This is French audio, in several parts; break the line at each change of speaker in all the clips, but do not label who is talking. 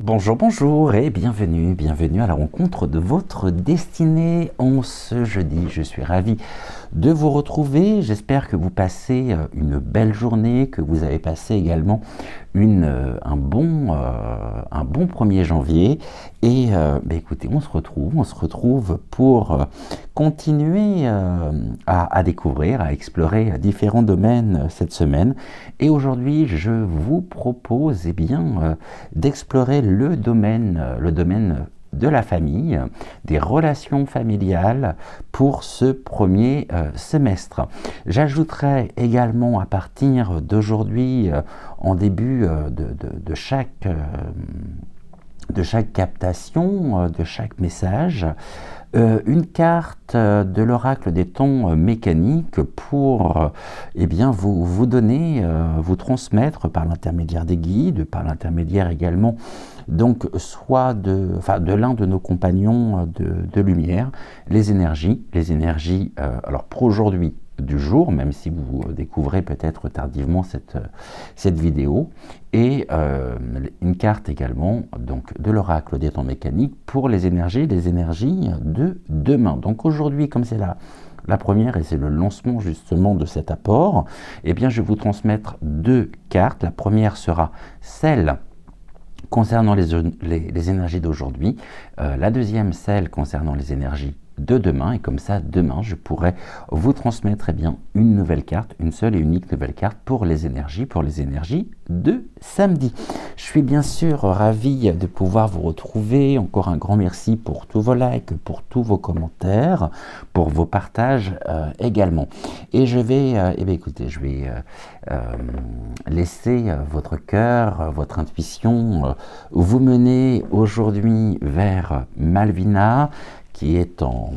Bonjour, bonjour et bienvenue à la rencontre de votre destinée en ce jeudi. Je suis ravi de vous retrouver. J'espère que vous passez une belle journée, que vous avez passé également un bon 1er janvier. Et écoutez, on se retrouve pour continuer à découvrir, à explorer différents domaines cette semaine. Et aujourd'hui, je vous propose d'explorer le domaine de la famille, des relations familiales pour ce premier semestre. J'ajouterai également à partir d'aujourd'hui, en début de chaque captation, de chaque message, une carte de l'oracle des temps mécaniques pour vous donner, vous transmettre par l'intermédiaire des guides, par l'intermédiaire également donc soit de l'un de nos compagnons de lumière, les énergies, alors pour aujourd'hui du jour, même si vous découvrez peut-être tardivement cette vidéo, et une carte également donc de l'oracle des temps mécaniques pour les énergies de demain. Donc aujourd'hui, comme c'est la première et c'est le lancement justement de cet apport, je vais vous transmettre deux cartes. La première sera celle concernant les énergies d'aujourd'hui, la deuxième celle concernant les énergies de demain, et comme ça demain je pourrai vous transmettre une nouvelle carte, une seule et unique nouvelle carte pour les énergies de samedi. Je suis bien sûr ravi de pouvoir vous retrouver. Encore un grand merci pour tous vos likes, pour tous vos commentaires, pour vos partages également. Et je vais laisser votre cœur, votre intuition vous mener aujourd'hui vers Malvina, qui est en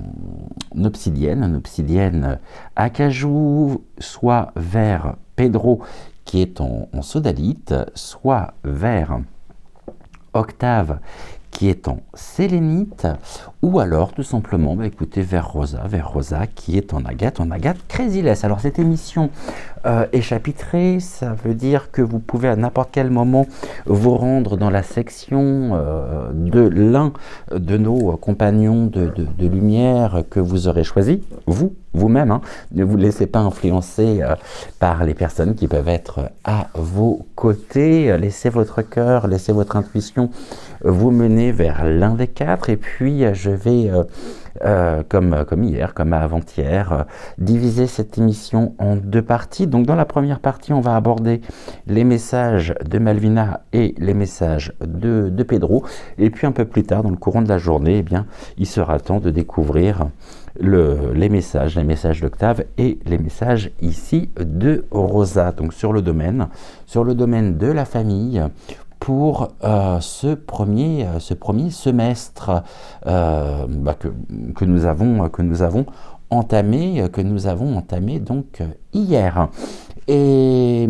obsidienne acajou, soit vers Pedro, qui est en sodalite, soit vers Octave, qui est en sélénite, ou alors tout simplement vers Rosa qui est en agate Crazy-less. Alors cette émission est chapitrée, ça veut dire que vous pouvez à n'importe quel moment vous rendre dans la section de l'un de nos compagnons de lumière que vous aurez choisi, vous-même, ne vous laissez pas influencer par les personnes qui peuvent être à vos côtés. Laissez votre cœur, laissez votre intuition vous mener vers l'un des quatre, et puis je vais, comme hier, comme avant-hier, diviser cette émission en deux parties. Donc dans la première partie, on va aborder les messages de Malvina et les messages de Pedro, et puis un peu plus tard, dans le courant de la journée, il sera temps de découvrir les messages d'Octave et les messages ici de Rosa, donc sur le domaine de la famille, pour ce premier semestre que nous avons entamé donc hier. Et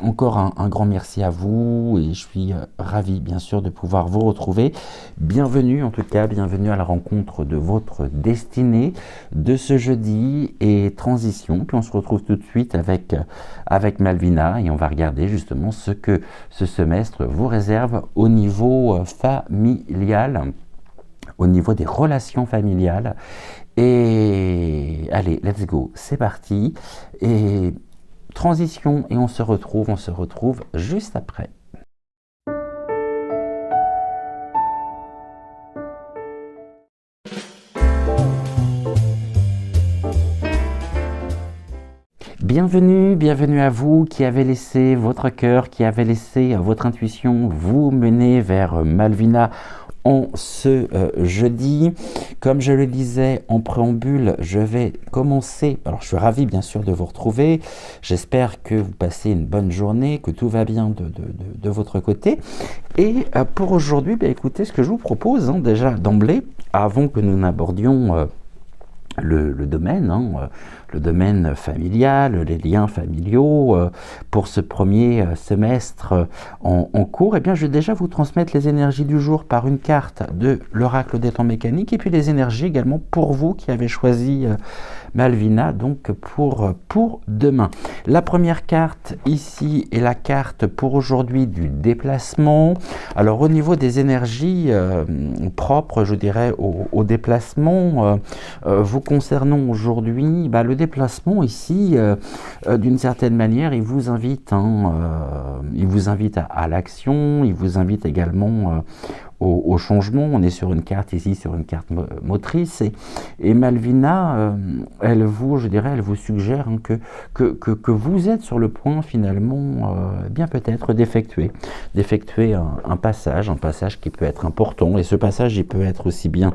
encore un grand merci à vous, et je suis ravi bien sûr de pouvoir vous retrouver. Bienvenue à la rencontre de votre destinée de ce jeudi et transition. Puis on se retrouve tout de suite avec Malvina, et on va regarder justement ce que ce semestre vous réserve au niveau familial, au niveau des relations familiales. Et allez, let's go, c'est parti. Et transition, et on se retrouve juste après. Bienvenue à vous qui avez laissé votre cœur, qui avez laissé votre intuition vous mener vers Malvina en ce jeudi. Comme je le disais en préambule, je vais commencer. Alors je suis ravi bien sûr de vous retrouver. J'espère que vous passez une bonne journée, que tout va bien de votre côté. Et pour aujourd'hui, écoutez, ce que je vous propose déjà d'emblée, avant que nous n'abordions le domaine, le domaine familial, les liens familiaux, pour ce premier semestre en cours, eh bien, je vais déjà vous transmettre les énergies du jour par une carte de l'oracle des temps mécaniques, et puis les énergies également pour vous qui avez choisi Malvina, donc pour demain. La première carte ici est la carte pour aujourd'hui du déplacement. Alors au niveau des énergies propres, je dirais, au déplacement, vous concernant aujourd'hui, le déplacement ici, d'une certaine manière, il vous invite, à l'action, il vous invite également au changement. On est sur une carte ici, sur une carte motrice, et Malvina, elle vous suggère que vous êtes sur le point finalement, bien peut-être d'effectuer un passage qui peut être important, et ce passage il peut être aussi bien,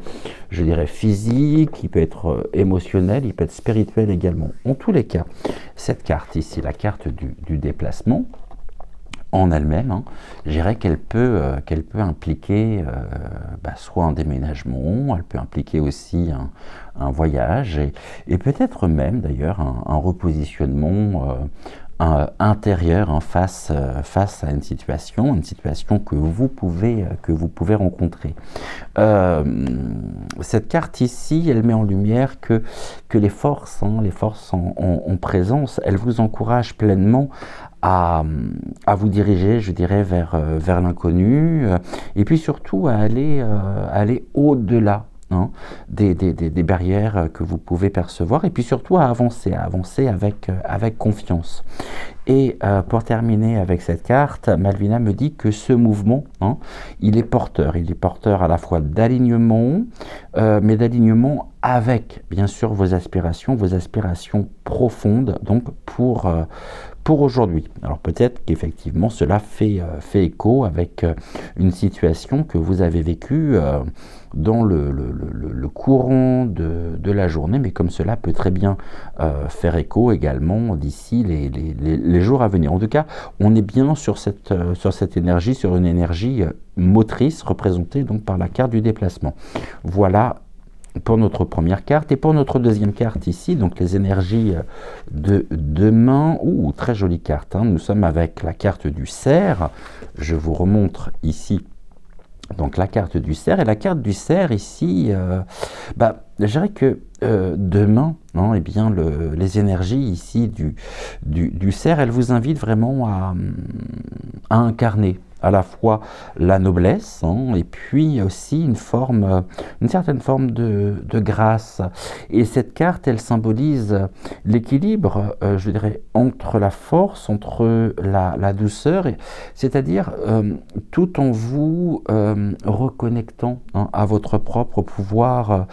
je dirais, physique, il peut être émotionnel, il peut être spirituel également. En tous les cas, cette carte ici, la carte du déplacement, en elle-même, je dirais qu'elle peut impliquer soit un déménagement, elle peut impliquer aussi un voyage, et peut-être même d'ailleurs un repositionnement intérieur, face à une situation que vous pouvez rencontrer. Cette carte ici, elle met en lumière que les forces en présence, elles vous encouragent pleinement à vous diriger, je dirais, vers l'inconnu, et puis surtout à aller au-delà des barrières que vous pouvez percevoir, et puis surtout à avancer avec confiance. Et pour terminer avec cette carte, Malvina me dit que ce mouvement, il est porteur à la fois d'alignement, mais d'alignement avec, bien sûr, vos aspirations profondes, donc pour aujourd'hui. Alors peut-être qu'effectivement cela fait écho avec une situation que vous avez vécue dans le courant de la journée, mais comme cela peut très bien faire écho également d'ici les jours à venir. En tout cas, on est bien sur cette énergie, sur une énergie motrice représentée donc par la carte du déplacement. Voilà pour notre première carte. Et pour notre deuxième carte ici, donc les énergies de demain, très jolie carte, nous sommes avec la carte du cerf. Je vous remontre ici donc la carte du cerf, et la carte du cerf ici, je dirais que demain, les énergies ici du cerf, elles vous invitent vraiment à incarner à la fois la noblesse, et puis aussi une certaine forme de grâce. Et cette carte, elle symbolise l'équilibre, je dirais, entre la force, entre la douceur, c'est-à-dire tout en vous reconnectant à votre propre pouvoir,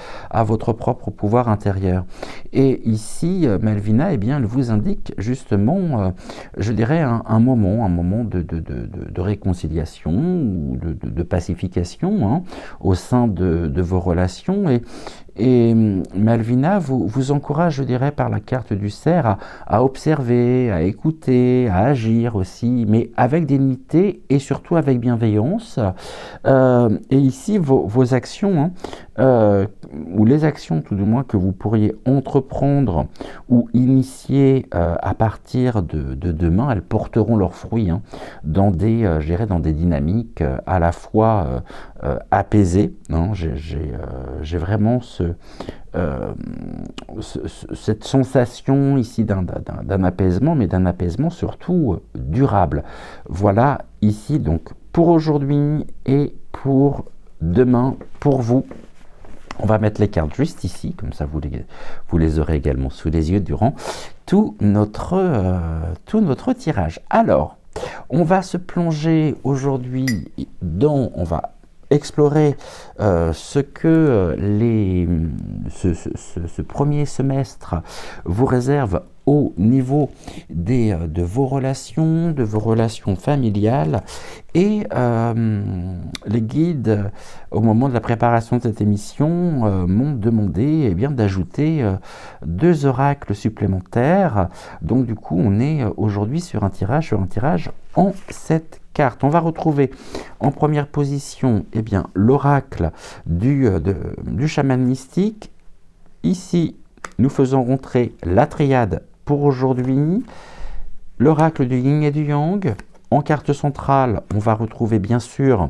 intérieur. Et ici, Malvina, elle vous indique justement, je dirais, un moment de réconciliation ou de pacification au sein de vos relations. Et Malvina vous encourage, je dirais, par la carte du cerf à observer, à écouter, à agir aussi, mais avec dignité et surtout avec bienveillance. Et ici, vos actions, ou les actions tout du moins que vous pourriez entreprendre ou initier à partir de demain, elles porteront leurs fruits dans je dirais, dans des dynamiques à la fois apaisées. J'ai vraiment cette sensation ici d'un apaisement, mais d'un apaisement surtout durable. Voilà ici donc pour aujourd'hui et pour demain pour vous. On va mettre les cartes juste ici, comme ça vous les aurez également sous les yeux durant tout notre tirage. Alors, on va se plonger aujourd'hui on va explorer ce que ce premier semestre vous réserve au niveau de vos relations familiales, et les guides, au moment de la préparation de cette émission, m'ont demandé d'ajouter 2 oracles supplémentaires. Donc du coup, on est aujourd'hui sur un tirage en 7 cartes. On va retrouver en première position l'oracle du chaman mystique. Ici, nous faisons rentrer la triade pour aujourd'hui, l'oracle du yin et du yang. En carte centrale, on va retrouver bien sûr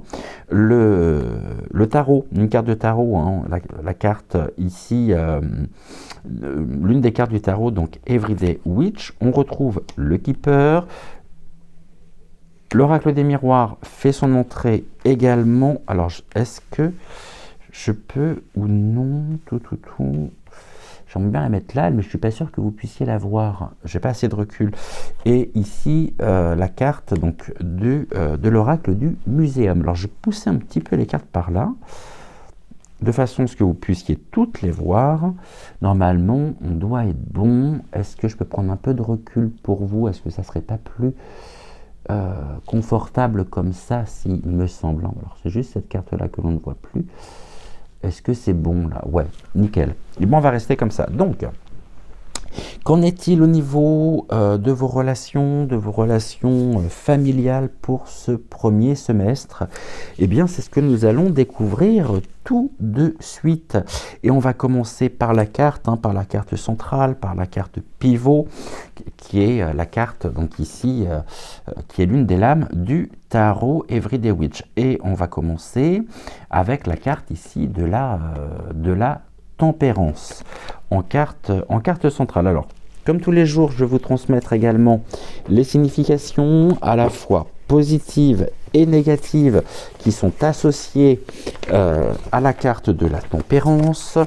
le tarot, une carte de tarot, hein, la carte ici, l'une des cartes du tarot, donc Everyday Witch. On retrouve le Keeper. L'oracle des miroirs fait son entrée également. Alors, est-ce que je peux ou non J'aimerais bien la mettre là, mais je ne suis pas sûr que vous puissiez la voir. Je n'ai pas assez de recul. Et ici, la carte donc, de l'oracle du muséum. Alors, je vais pousser un petit peu les cartes par là, de façon à ce que vous puissiez toutes les voir. Normalement, on doit être bon. Est-ce que je peux prendre un peu de recul pour vous? Est-ce que ça ne serait pas plus confortable comme ça, s'il me semble? Alors, c'est juste cette carte-là que l'on ne voit plus. Est-ce que c'est bon là? Ouais, nickel. Et bon, on va rester comme ça. Donc, qu'en est-il au niveau de vos relations familiales pour ce premier semestre? Eh bien, c'est ce que nous allons découvrir tout de suite. Et on va commencer par la carte, par la carte centrale, par la carte pivot, qui est la carte, donc ici, qui est l'une des lames du tarot Everyday Witch. Et on va commencer avec la carte ici de la tempérance en carte centrale. Alors, comme tous les jours, je vais vous transmettre également les significations à la fois positives et négatives qui sont associées à la carte de la tempérance.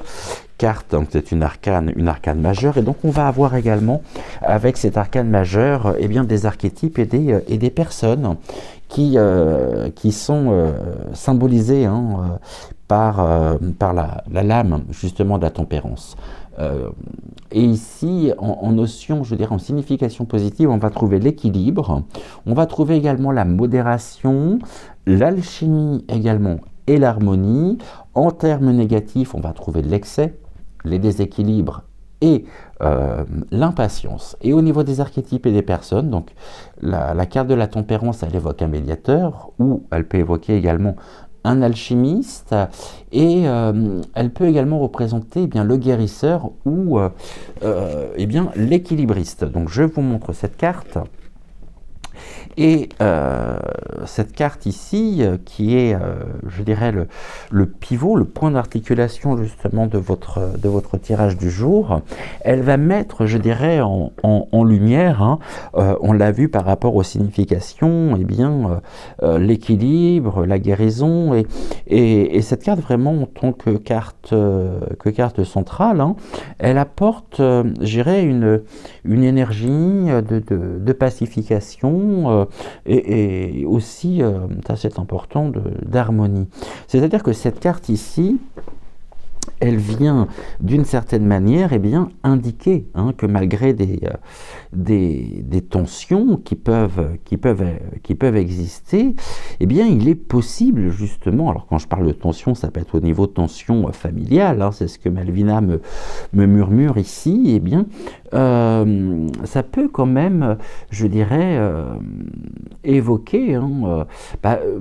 Carte, donc c'est une arcane majeure, et donc on va avoir également avec cette arcane majeure eh bien, des archétypes et des personnes qui sont symbolisées par la lame justement de la tempérance. Et ici, en notion, je dirais en signification positive, on va trouver l'équilibre, on va trouver également la modération, l'alchimie également et l'harmonie. En termes négatifs, on va trouver l'excès, les déséquilibres et l'impatience. Et au niveau des archétypes et des personnes, donc la carte de la tempérance, elle évoque un médiateur, ou elle peut évoquer également un alchimiste, et elle peut également représenter eh bien, le guérisseur ou eh bien, l'équilibriste. Donc je vous montre cette carte. Et cette carte ici, qui est, je dirais, le pivot, le point d'articulation justement de votre tirage du jour, elle va mettre, je dirais, en lumière, on l'a vu par rapport aux significations, eh bien, l'équilibre, la guérison, et cette carte vraiment en tant que carte centrale, elle apporte, je dirais, une énergie de pacification, et aussi, ça c'est important, d'harmonie. C'est-à-dire que cette carte ici, elle vient d'une certaine manière eh bien, indiquer que malgré des tensions qui peuvent exister, eh bien, il est possible justement, alors quand je parle de tension, ça peut être au niveau de tension familiale, c'est ce que Malvina me murmure ici, eh bien, ça peut quand même, je dirais, évoquer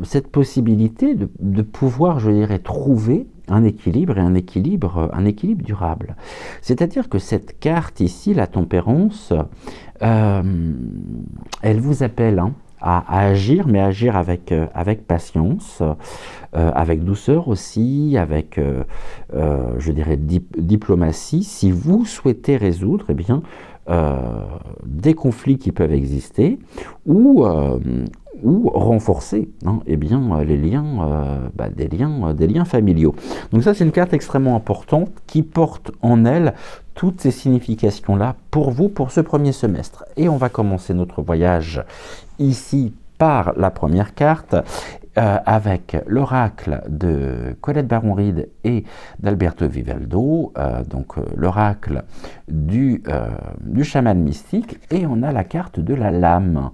cette possibilité de pouvoir, je dirais, trouver un équilibre, et un équilibre durable. C'est-à-dire que cette carte ici, la tempérance, elle vous appelle à agir, mais agir avec patience, avec douceur aussi, avec, je dirais, diplomatie, si vous souhaitez résoudre, eh bien, des conflits qui peuvent exister, ou renforcer eh bien, les liens, des liens familiaux. Donc ça, c'est une carte extrêmement importante qui porte en elle toutes ces significations-là pour vous, pour ce premier semestre. Et on va commencer notre voyage ici par la première carte, avec l'oracle de Colette Baron-Reid et d'Alberto Vivaldo, donc l'oracle du chaman mystique, et on a la carte de la lame.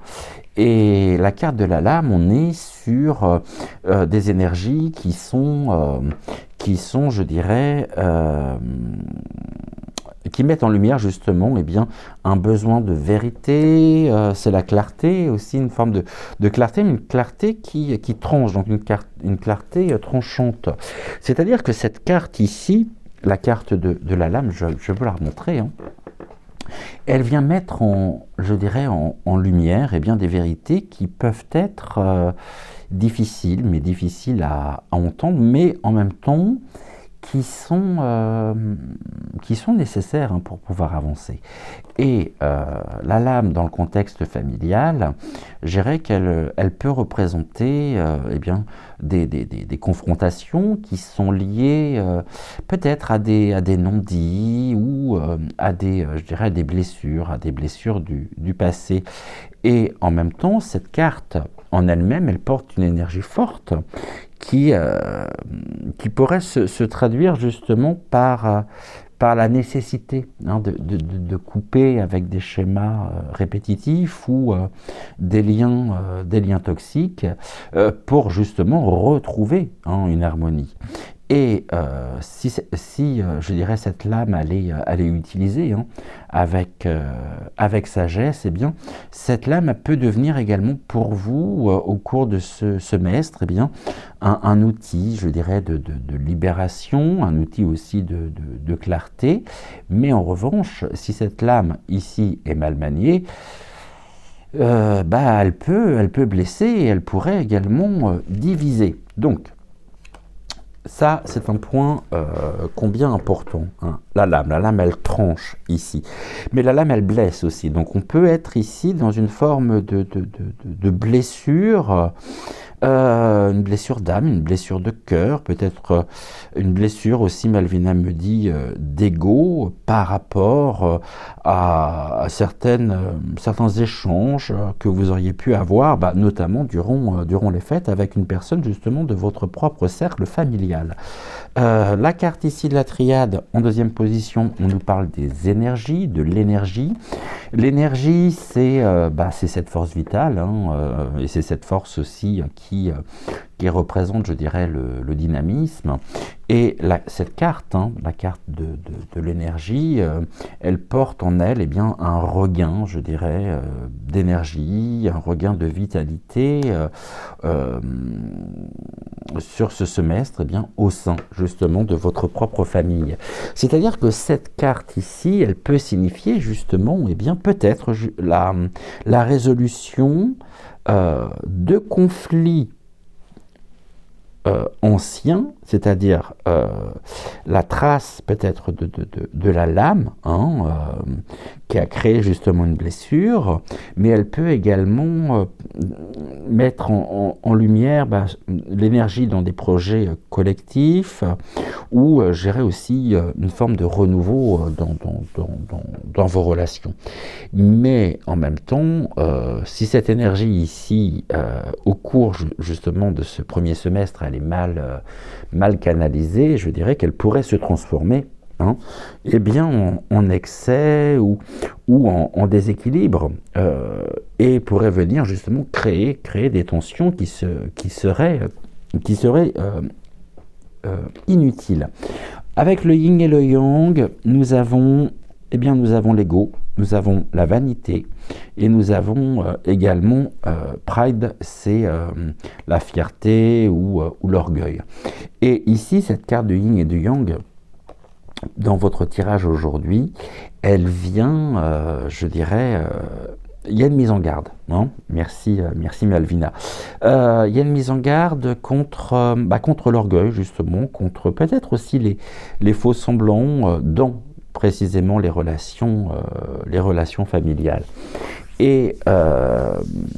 Et la carte de la lame, on est sur des énergies qui sont, je dirais, qui mettent en lumière justement eh bien, un besoin de vérité, c'est la clarté, aussi une forme de clarté, mais une clarté qui tranche, donc une clarté tranchante. C'est-à-dire que cette carte ici, la carte de la lame, je vais vous la remontrer, hein. Elle vient mettre je dirais, en lumière bien, des vérités qui peuvent être difficiles, mais difficiles à entendre, mais en même temps qui sont nécessaires, hein, pour pouvoir avancer. Et la lame, dans le contexte familial, je dirais qu'elle peut représenter bien, des confrontations qui sont liées peut-être à des non-dits ou je dirais, à des blessures du passé. Et en même temps, cette carte, en elle-même, elle porte une énergie forte qui pourrait se traduire justement par la nécessité, hein, de couper avec des schémas répétitifs ou des liens toxiques pour justement retrouver, hein, une harmonie. Et si je dirais, cette lame elle est utilisée, hein, avec sagesse, bien, cette lame peut devenir également pour vous, au cours de ce semestre, bien, un outil, je dirais, de libération, un outil aussi de clarté. Mais en revanche, si cette lame ici est mal maniée, elle peut blesser et elle pourrait également diviser. Donc, ça, c'est un point combien important, hein. La lame, elle tranche ici. Mais la lame, elle blesse aussi. Donc, on peut être ici dans une forme de blessure, une blessure d'âme, une blessure de cœur, peut-être une blessure aussi, Malvina me dit, d'ego par rapport à certains échanges que vous auriez pu avoir, notamment durant les fêtes, avec une personne justement de votre propre cercle familial. La carte ici de la triade, en deuxième position, on nous parle des énergies, de l'énergie. L'énergie, c'est cette force vitale, hein, et c'est cette force aussi qui représente, je dirais, le dynamisme. Et cette carte, hein, la carte de l'énergie, elle porte en elle bien, un regain, je dirais, d'énergie, un regain de vitalité sur ce semestre, bien, au sein justement de votre propre famille. C'est-à-dire que cette carte ici, elle peut signifier justement, bien, peut-être la résolution de conflits anciens, c'est-à-dire la trace peut-être de la lame, hein, qui a créé justement une blessure, mais elle peut également mettre en lumière l'énergie dans des projets collectifs ou gérer aussi une forme de renouveau dans vos relations. Mais en même temps, si cette énergie ici, au cours justement de ce premier semestre, elle est mal canalisée, je dirais qu'elle pourrait se transformer, hein, bien en excès ou en déséquilibre, et pourrait venir justement créer des tensions qui seraient inutiles. Avec le yin et le yang, nous avons l'ego, nous avons la vanité et nous avons également pride, c'est la fierté ou l'orgueil. Et ici, cette carte de yin et de yang, dans votre tirage aujourd'hui, elle vient, je dirais, il y a une mise en garde, hein. Merci Malvina. Il y a une mise en garde contre l'orgueil, justement, contre peut-être aussi les faux semblants dans précisément les relations familiales. Et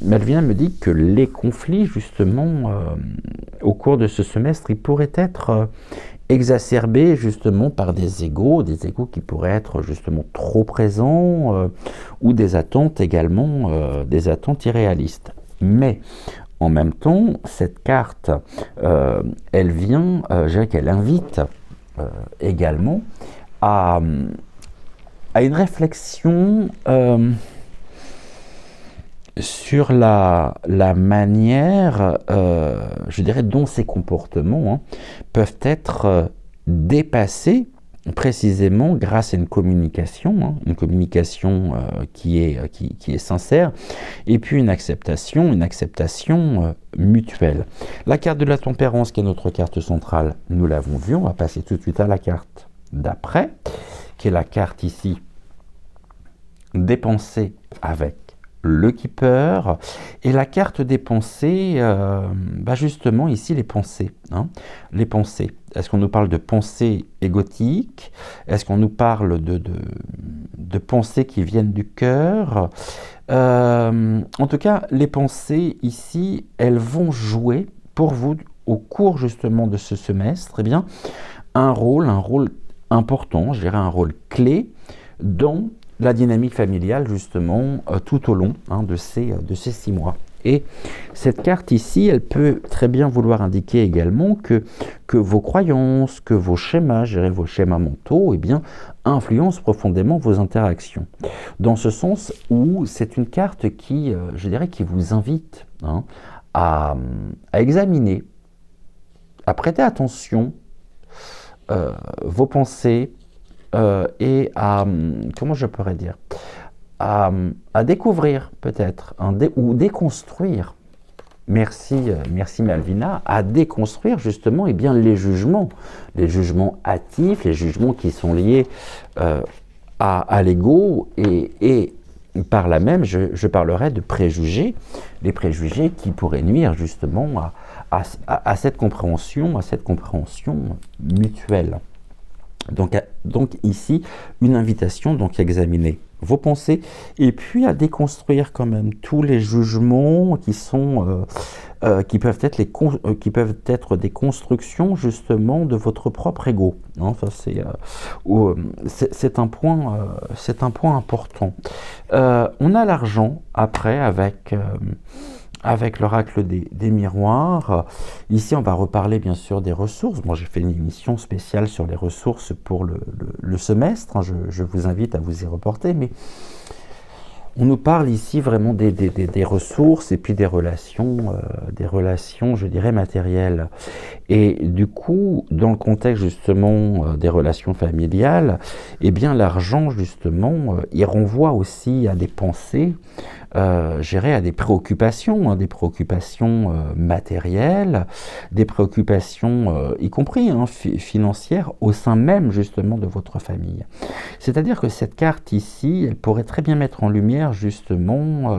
Malvina me dit que les conflits, justement, au cours de ce semestre, ils pourraient être exacerbés justement par des égos qui pourraient être justement trop présents, ou des attentes également, des attentes irréalistes. Mais en même temps, cette carte, elle vient, je dirais qu'elle invite également à une réflexion sur la manière, je dirais, dont ces comportements, hein, peuvent être dépassés précisément grâce à une communication, hein, qui est sincère, et puis une acceptation mutuelle. La carte de la tempérance, qui est notre carte centrale, nous l'avons vu, on va passer tout de suite à la carte d'après, qui est la carte ici des pensées avec le Keeper, et la carte des pensées, justement ici les pensées. Les pensées. Est-ce qu'on nous parle de pensées égotiques? Est-ce qu'on nous parle de pensées qui viennent du cœur? En tout cas, les pensées ici, elles vont jouer pour vous au cours justement de ce semestre, un rôle important, je dirais un rôle clé dans la dynamique familiale justement tout au long de ces 6 mois. Et cette carte ici, elle peut très bien vouloir indiquer également que vos croyances, que vos schémas, je dirais vos schémas mentaux, influencent profondément vos interactions. Dans ce sens où c'est une carte qui, je dirais, qui vous invite à examiner, à prêter attention vos pensées, et à, comment je pourrais dire, à découvrir peut-être, ou déconstruire, merci Malvina, à déconstruire justement les jugements hâtifs, les jugements qui sont liés à l'ego, et par là même, je parlerai de préjugés, les préjugés qui pourraient nuire justement à cette compréhension mutuelle. Donc ici, une invitation à examiner vos pensées et puis à déconstruire quand même tous les jugements qui peuvent être des constructions justement de votre propre ego. Ça c'est un point important. On a l'argent après avec l'oracle des miroirs. Ici, on va reparler bien sûr des ressources. Moi, j'ai fait une émission spéciale sur les ressources pour le semestre. Je vous invite à vous y reporter. Mais on nous parle ici vraiment des ressources et puis des relations, je dirais, matérielles. Et du coup, dans le contexte justement des relations familiales, l'argent justement, il renvoie aussi à des pensées, à des préoccupations, matérielles, des préoccupations, y compris financières, au sein même justement de votre famille. C'est-à-dire que cette carte ici, elle pourrait très bien mettre en lumière justement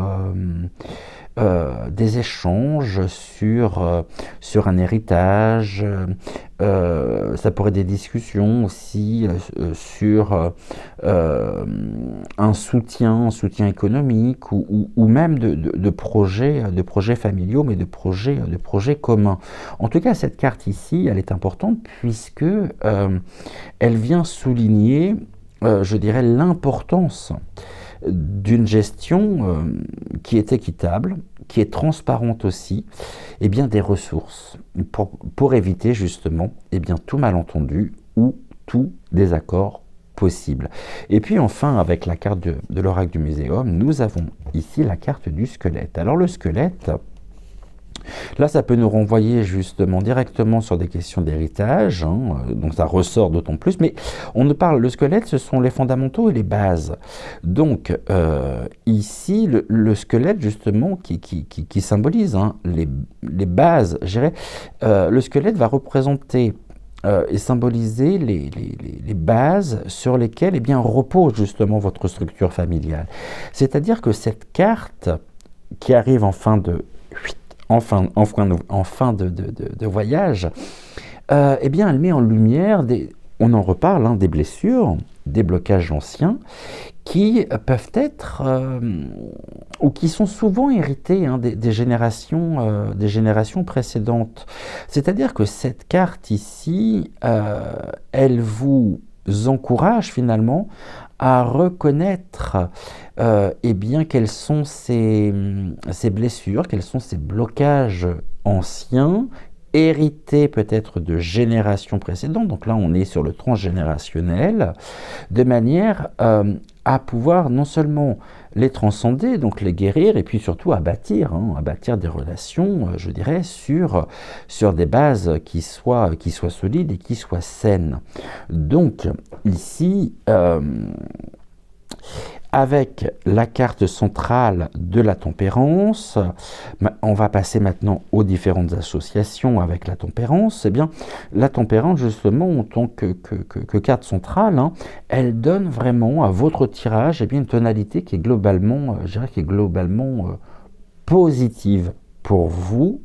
des échanges sur un héritage, ça pourrait être des discussions aussi sur un soutien économique ou même de projets familiaux, mais de projets communs. En tout cas, cette carte ici, elle est importante puisque elle vient souligner, je dirais, l'importance d'une gestion qui est équitable, qui est transparente aussi, des ressources pour éviter justement tout malentendu ou tout désaccord possible. Et puis enfin, avec la carte de l'oracle du muséum, nous avons ici la carte du squelette. Alors le squelette, là, ça peut nous renvoyer justement directement sur des questions d'héritage, donc ça ressort d'autant plus, mais le squelette, ce sont les fondamentaux et les bases. Donc ici, le squelette justement qui symbolise les bases, je dirais, le squelette va représenter et symboliser les bases sur lesquelles repose justement votre structure familiale. C'est-à-dire que cette carte qui arrive en fin de voyage, elle met en lumière, on en reparle, des blessures, des blocages anciens, qui peuvent être, ou qui sont souvent hérités des générations précédentes. C'est-à-dire que cette carte ici, elle vous encourage finalement à reconnaître quelles sont ces blessures, quels sont ces blocages anciens, hérités peut-être de générations précédentes. Donc là, on est sur le transgénérationnel, de manière à pouvoir non seulement les transcender, donc les guérir, et puis surtout à bâtir des relations, je dirais, sur des bases qui soient solides et qui soient saines. Donc ici, avec la carte centrale de la tempérance, on va passer maintenant aux différentes associations avec la tempérance. Eh bien, la tempérance, justement, en tant que carte centrale, hein, elle donne vraiment à votre tirage une tonalité qui est globalement, je dirais, qui est globalement positive pour vous.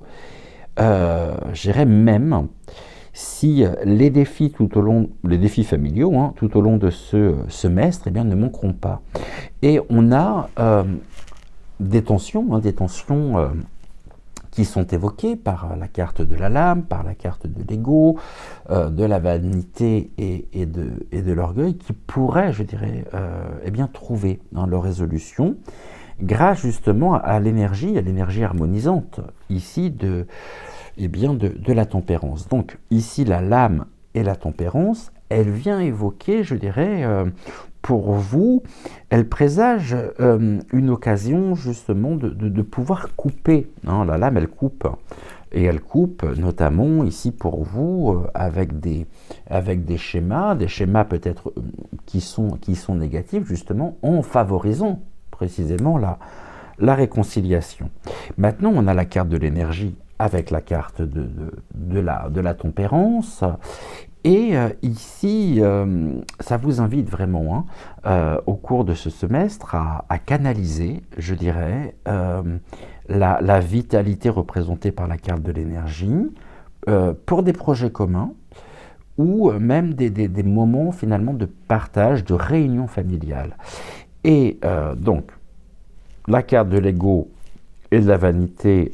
Je dirais même si les défis les défis familiaux, hein, tout au long de ce semestre, eh bien, ne manqueront pas. Et on a des tensions qui sont évoquées par la carte de la lame, par la carte de l'ego, de la vanité et de l'orgueil, qui pourraient, je dirais, eh bien, trouver dans leur résolution, grâce justement à l'énergie harmonisante, ici, de la tempérance. Donc ici, la lame et la tempérance, elle vient évoquer, je dirais, pour vous, elle présage une occasion justement de pouvoir couper. Hein, la lame, elle coupe. Et elle coupe notamment ici pour vous avec des schémas peut-être qui sont négatifs, justement en favorisant précisément la réconciliation. Maintenant, on a la carte de l'énergie avec la carte de la tempérance. Et ici, ça vous invite vraiment, hein, au cours de ce semestre, à canaliser, je dirais, la vitalité représentée par la carte de l'énergie pour des projets communs ou même des moments finalement de partage, de réunion familiale. Et donc, la carte de l'ego et de la vanité,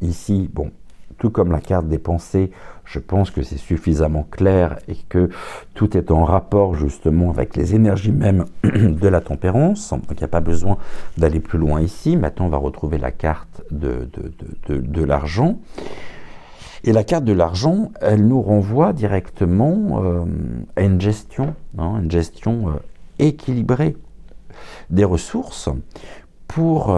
ici, bon, tout comme la carte des pensées, je pense que c'est suffisamment clair et que tout est en rapport justement avec les énergies même de la tempérance. Donc il n'y a pas besoin d'aller plus loin ici. Maintenant, on va retrouver la carte de l'argent. Et la carte de l'argent, elle nous renvoie directement à une gestion, hein, équilibrée des ressources pour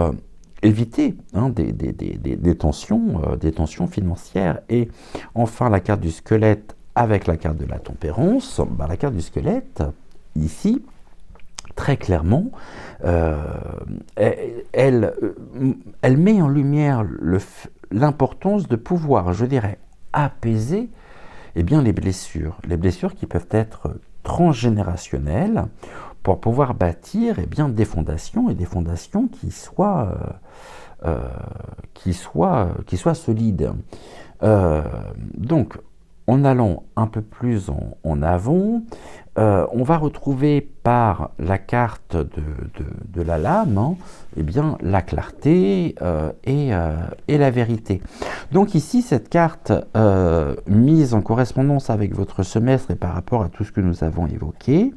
éviter, hein, des tensions financières. Et enfin, la carte du squelette avec la carte de la tempérance. La carte du squelette, ici, très clairement, elle met en lumière l'importance de pouvoir, je dirais, apaiser les blessures qui peuvent être transgénérationnelles, pour pouvoir bâtir des fondations, et des fondations qui soient solides. Donc, en allant un peu plus en avant, on va retrouver par la carte de la lame, hein, la clarté et la vérité. Donc ici, cette carte mise en correspondance avec votre semestre et par rapport à tout ce que nous avons évoqué,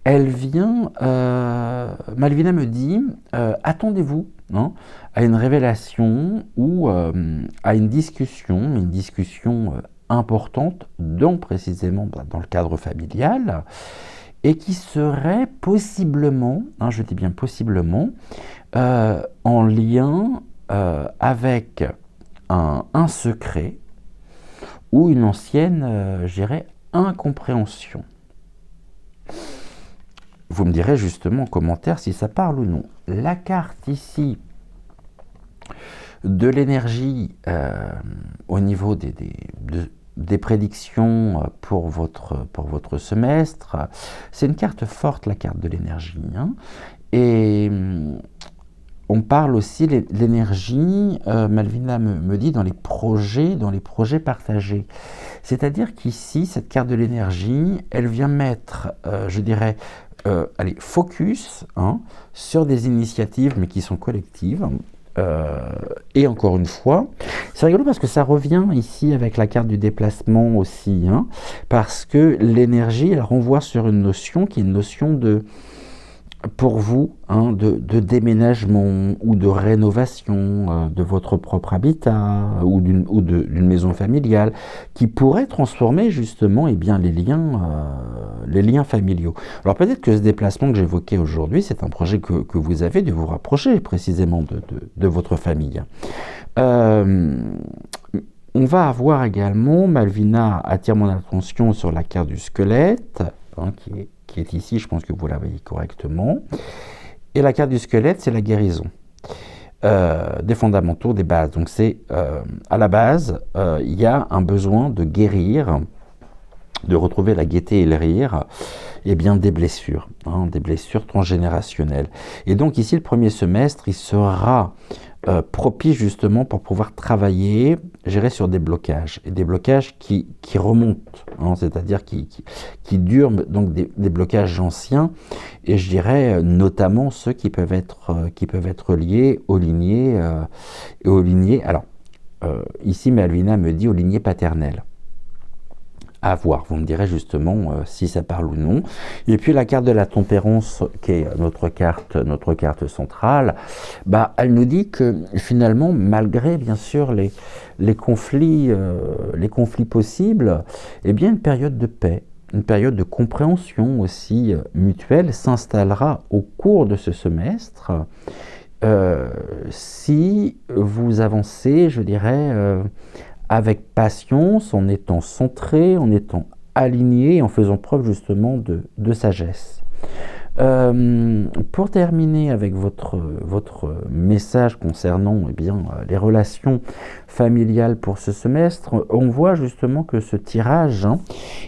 elle vient, Malvina me dit, attendez-vous, hein, à une révélation ou à une discussion importante, précisément dans le cadre familial, et qui serait possiblement, hein, je dis bien possiblement, en lien avec un secret ou une ancienne, je dirais, incompréhension. Vous me direz justement en commentaire si ça parle ou non. La carte ici de l'énergie au niveau des prédictions pour votre semestre, c'est une carte forte, la carte de l'énergie, hein. Et on parle aussi de l'énergie, Malvina me dit, dans les projets partagés. C'est-à-dire qu'ici, cette carte de l'énergie, elle vient mettre, je dirais, focus, hein, sur des initiatives, mais qui sont collectives. Et encore une fois, c'est rigolo parce que ça revient ici avec la carte du déplacement aussi, hein, parce que l'énergie, elle renvoie sur une notion qui est une notion pour vous, hein, de déménagement ou de rénovation de votre propre habitat ou d'une maison familiale qui pourrait transformer justement les liens familiaux. Alors peut-être que ce déplacement que j'évoquais aujourd'hui, c'est un projet que vous avez de vous rapprocher précisément de votre famille. On va avoir également, Malvina attire mon attention sur la carte du squelette, hein, qui est ici, je pense que vous la voyez correctement. Et la carte du squelette, c'est la guérison. Des fondamentaux, des bases. Donc c'est à la base, il y a un besoin de guérir, de retrouver la gaieté et le rire, et bien des blessures transgénérationnelles. Et donc ici, le premier semestre, il sera propice justement pour pouvoir travailler, gérer sur des blocages, et des blocages qui remontent, c'est-à-dire qui durent, donc des blocages anciens, et je dirais notamment ceux qui peuvent être liés aux lignées, alors ici Malvina me dit aux lignées paternelles. À voir, vous me direz justement si ça parle ou non. Et puis la carte de la tempérance, qui est notre carte centrale, elle nous dit que finalement, malgré bien sûr les conflits possibles, eh bien une période de paix, une période de compréhension aussi mutuelle s'installera au cours de ce semestre. Si vous avancez, je dirais, avec patience, en étant centré, en étant aligné, en faisant preuve justement de sagesse. Pour terminer avec votre message concernant les relations familiales pour ce semestre, on voit justement que ce tirage,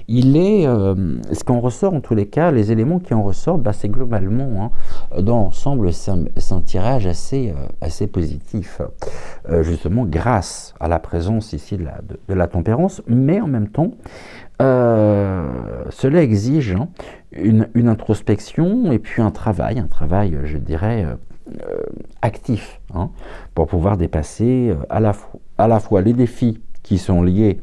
il est, ce qu'en ressort en tous les cas, les éléments qui en ressortent, c'est globalement, dans l'ensemble, c'est un tirage assez positif, justement grâce à la présence ici de la tempérance, mais en même temps, cela exige une introspection et puis un travail, je dirais, actif, pour pouvoir dépasser à la fois les défis qui sont liés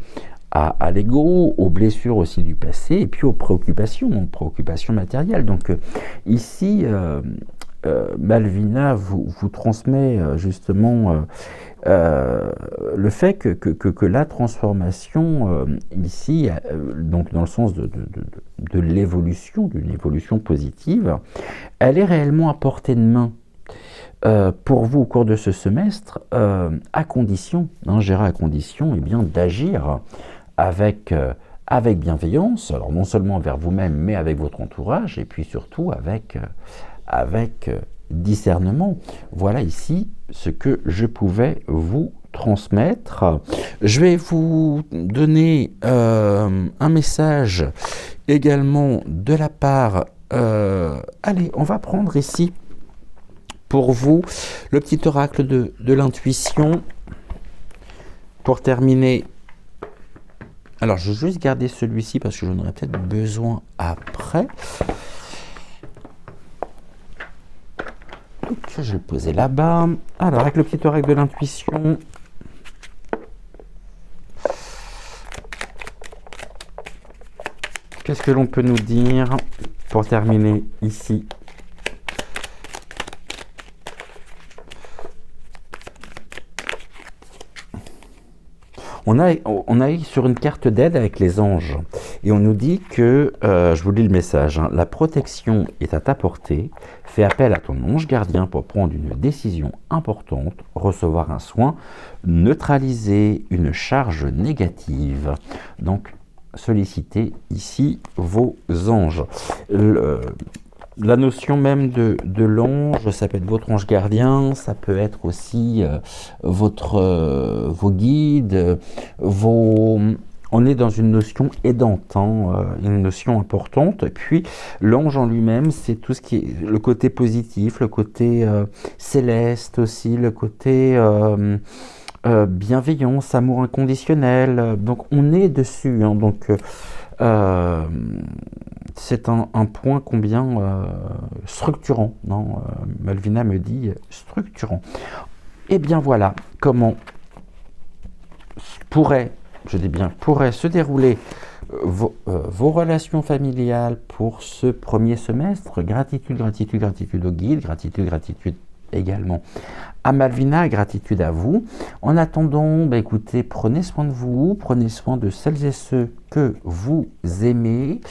à l'ego, aux blessures aussi du passé, et puis aux préoccupations matérielles. Donc ici, Malvina vous transmet justement le fait que la transformation ici, donc dans le sens de l'évolution, d'une évolution positive, elle est réellement à portée de main pour vous au cours de ce semestre, à condition, d'agir avec bienveillance, alors non seulement envers vous-même, mais avec votre entourage, et puis surtout avec discernement. Voilà ici ce que je pouvais vous transmettre. Je vais vous donner un message également de la part... allez, on va prendre ici pour vous le petit oracle de l'intuition pour terminer. Alors, je vais juste garder celui-ci parce que j'en aurai peut-être besoin après. Donc, je vais le poser là-bas. Alors, avec le petit oracle de l'intuition, qu'est-ce que l'on peut nous dire pour terminer ici? On a sur une carte d'aide avec les anges, et on nous dit que, je vous lis le message, la protection est à ta portée, fais appel à ton ange gardien pour prendre une décision importante, recevoir un soin, neutraliser une charge négative. Donc, sollicitez ici vos anges. La notion même de l'ange, ça peut être votre ange gardien, ça peut être aussi vos guides, on est dans une notion aidante, une notion importante. Et puis l'ange en lui-même, c'est tout ce qui est le côté positif, le côté céleste aussi, le côté bienveillance, amour inconditionnel. Donc on est dessus. Donc c'est un point combien structurant, Malvina me dit structurant. Et bien voilà comment pourrait se dérouler vos relations familiales pour ce premier semestre. Gratitude au guide, gratitude également à Malvina, gratitude à vous. En attendant, écoutez, prenez soin de vous, prenez soin de celles et ceux que vous aimez.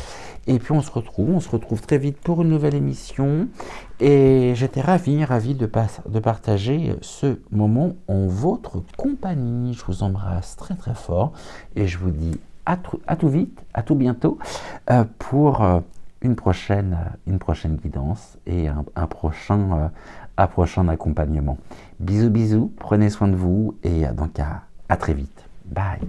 Et puis on se retrouve très vite pour une nouvelle émission. Et j'étais ravi de partager ce moment en votre compagnie. Je vous embrasse très très fort et je vous dis à tout vite, à tout bientôt pour une prochaine guidance et un prochain accompagnement. Bisous, bisous, prenez soin de vous et donc à très vite. Bye.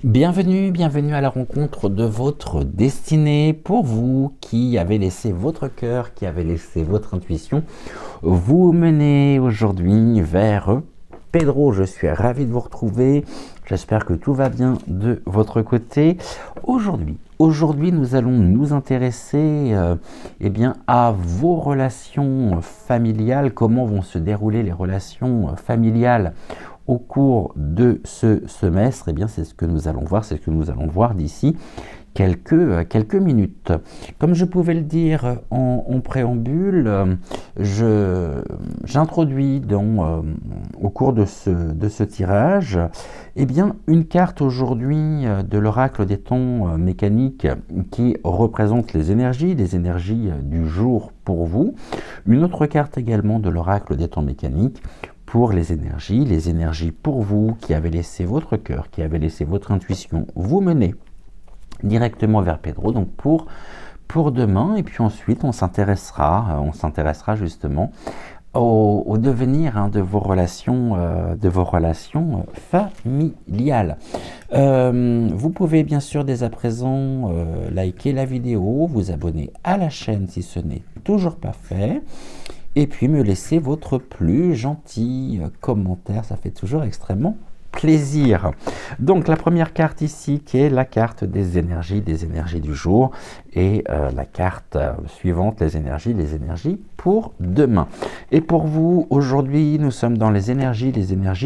Bienvenue à la rencontre de votre destinée. Pour vous qui avez laissé votre cœur, qui avez laissé votre intuition, vous menez aujourd'hui vers Pedro. Je suis ravi de vous retrouver. J'espère que tout va bien de votre côté. Aujourd'hui, nous allons nous intéresser eh bien, à vos relations familiales. Comment vont se dérouler les relations familiales au cours de ce semestre? Eh bien, c'est ce que nous allons voir, d'ici quelques minutes. Comme je pouvais le dire en préambule, j'introduis au cours de ce tirage eh bien, une carte aujourd'hui de l'oracle des temps mécaniques qui représente les énergies du jour pour vous. Une autre carte également de l'oracle des temps mécaniques pour les énergies pour vous qui avez laissé votre cœur, qui avez laissé votre intuition vous mener directement vers Pedro, donc pour demain. Et puis ensuite on s'intéressera justement au devenir de vos relations familiales. Vous pouvez bien sûr dès à présent liker la vidéo, vous abonner à la chaîne si ce n'est toujours pas fait, et puis me laisser votre plus gentil commentaire, ça fait toujours extrêmement plaisir. Donc la première carte ici qui est la carte des énergies du jour, et la carte suivante, les énergies pour demain. Et pour vous, aujourd'hui, nous sommes dans les énergies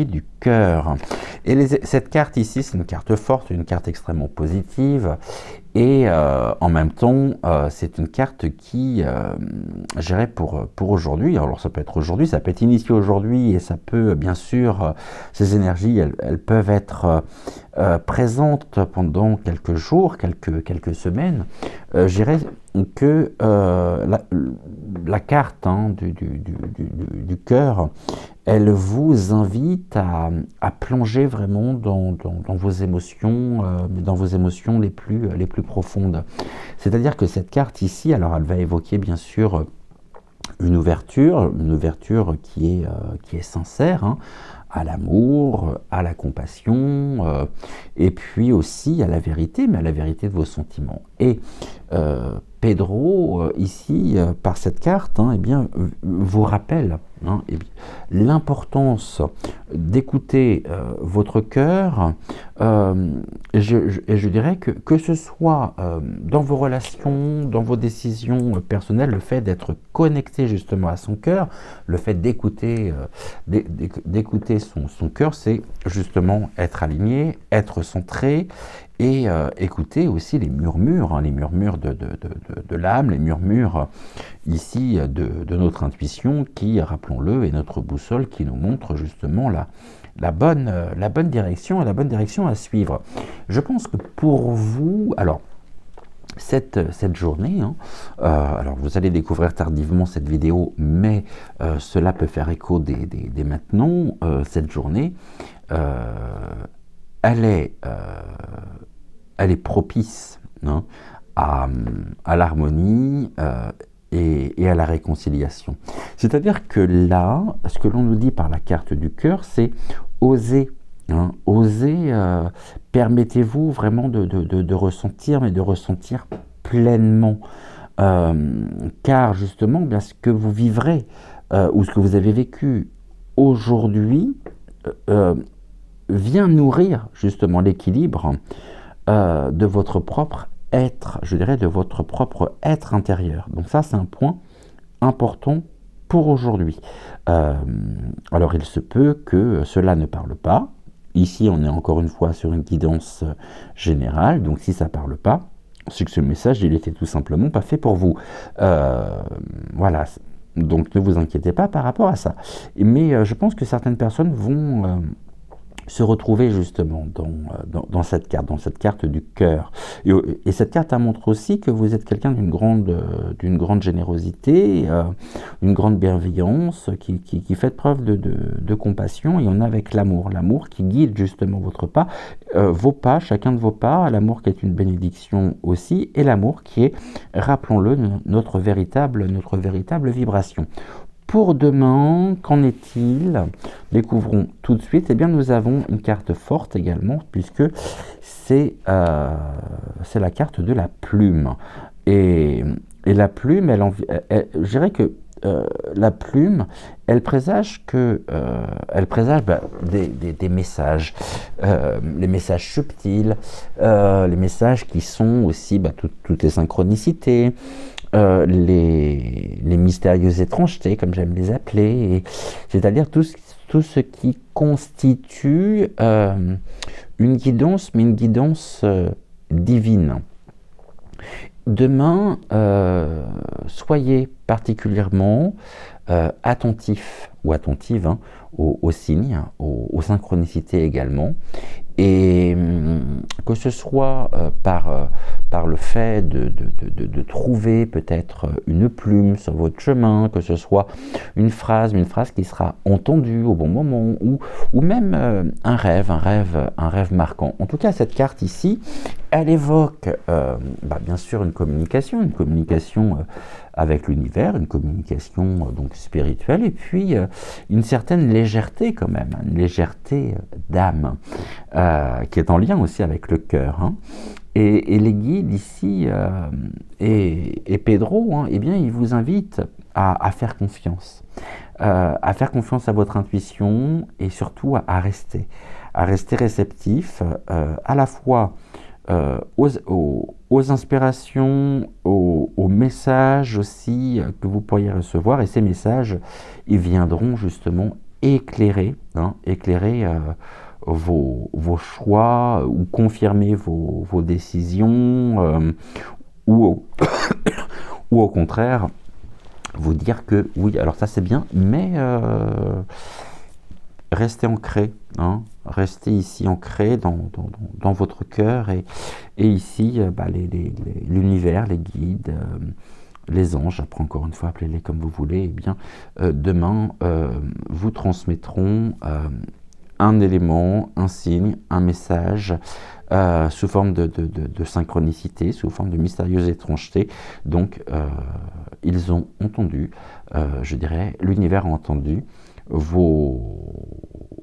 du cœur. Et cette carte ici, c'est une carte forte, une carte extrêmement positive. Et en même temps, c'est une carte qui, je dirais pour aujourd'hui, alors ça peut être aujourd'hui, ça peut être initié aujourd'hui, et ça peut, bien sûr, ces énergies, elles peuvent être présentes pendant quelques jours, quelques semaines. Je dirais que la carte du cœur, elle vous invite à plonger vraiment dans vos émotions, les plus profondes. C'est-à-dire que cette carte ici, alors elle va évoquer bien sûr une ouverture qui est sincère, à l'amour, à la compassion, et puis aussi à la vérité, mais à la vérité de vos sentiments. Et Pedro, ici, par cette carte, eh bien, vous rappelle l'importance d'écouter votre cœur, et je dirais que ce soit dans vos relations, dans vos décisions personnelles, le fait d'être connecté justement à son cœur, le fait d'écouter son cœur, c'est justement être aligné, être centré, et écouter aussi les murmures de l'âme, les murmures ici de notre intuition qui, rappelons-le, est notre boussole qui nous montre justement la bonne direction et la bonne direction à suivre. Je pense que pour vous, alors cette journée, alors vous allez découvrir tardivement cette vidéo, mais cela peut faire écho dès maintenant. Cette journée, elle est propice à l'harmonie et à la réconciliation. C'est-à-dire que là, ce que l'on nous dit par la carte du cœur, c'est oser. Oser, permettez-vous vraiment de ressentir, mais de ressentir pleinement. Car justement, bien, ce que vous vivrez ou ce que vous avez vécu aujourd'hui vient nourrir justement l'équilibre de votre propre être, je dirais de votre propre être intérieur. Donc ça, c'est un point important pour aujourd'hui. Alors il se peut que cela ne parle pas. Ici, on est encore une fois sur une guidance générale, donc si ça ne parle pas, c'est que ce message, il était tout simplement pas fait pour vous. Voilà, donc ne vous inquiétez pas par rapport à ça. Mais je pense que certaines personnes se retrouver justement dans cette carte du cœur. Et cette carte montre aussi que vous êtes quelqu'un d'une grande générosité, une grande bienveillance, qui fait preuve de compassion, et on a avec l'amour qui guide justement vos pas, chacun de vos pas, l'amour qui est une bénédiction aussi, et l'amour qui est, rappelons-le, notre véritable vibration. Pour demain, qu'en est-il? Découvrons tout de suite. Eh bien, nous avons une carte forte également, puisque c'est la carte de la plume. Et la plume, je dirais que la plume, elle présage des messages, les messages subtils, les messages qui sont aussi toutes les synchronicités, les mystérieuses étrangetés, comme j'aime les appeler, c'est-à-dire tout ce qui constitue une guidance, mais une guidance divine. Demain, soyez particulièrement attentifs ou attentives aux signes, aux synchronicités également, et que ce soit par le fait de trouver peut-être une plume sur votre chemin, que ce soit une phrase qui sera entendue au bon moment, ou même un rêve marquant. En tout cas, cette carte ici, elle évoque bien sûr une communication avec l'univers, une communication donc spirituelle, et puis une certaine légèreté quand même, une légèreté d'âme, qui est en lien aussi avec le cœur. Et les guides ici, et Pedro, eh bien, ils vous invitent à faire confiance. À faire confiance à votre intuition, et surtout à rester réceptif, à la fois aux inspirations, aux messages aussi que vous pourriez recevoir, et ces messages, ils viendront justement éclairer vos choix, ou confirmer vos décisions, ou au contraire vous dire que oui, alors ça c'est bien, mais restez ancré, restez ici ancré dans votre cœur, et ici l'univers, les guides, les anges, après encore une fois, appelez-les comme vous voulez, eh bien demain vous transmettront un élément, un signe, un message, sous forme de synchronicité, sous forme de mystérieuse étrangeté. Donc ils ont entendu, je dirais, l'univers a entendu vos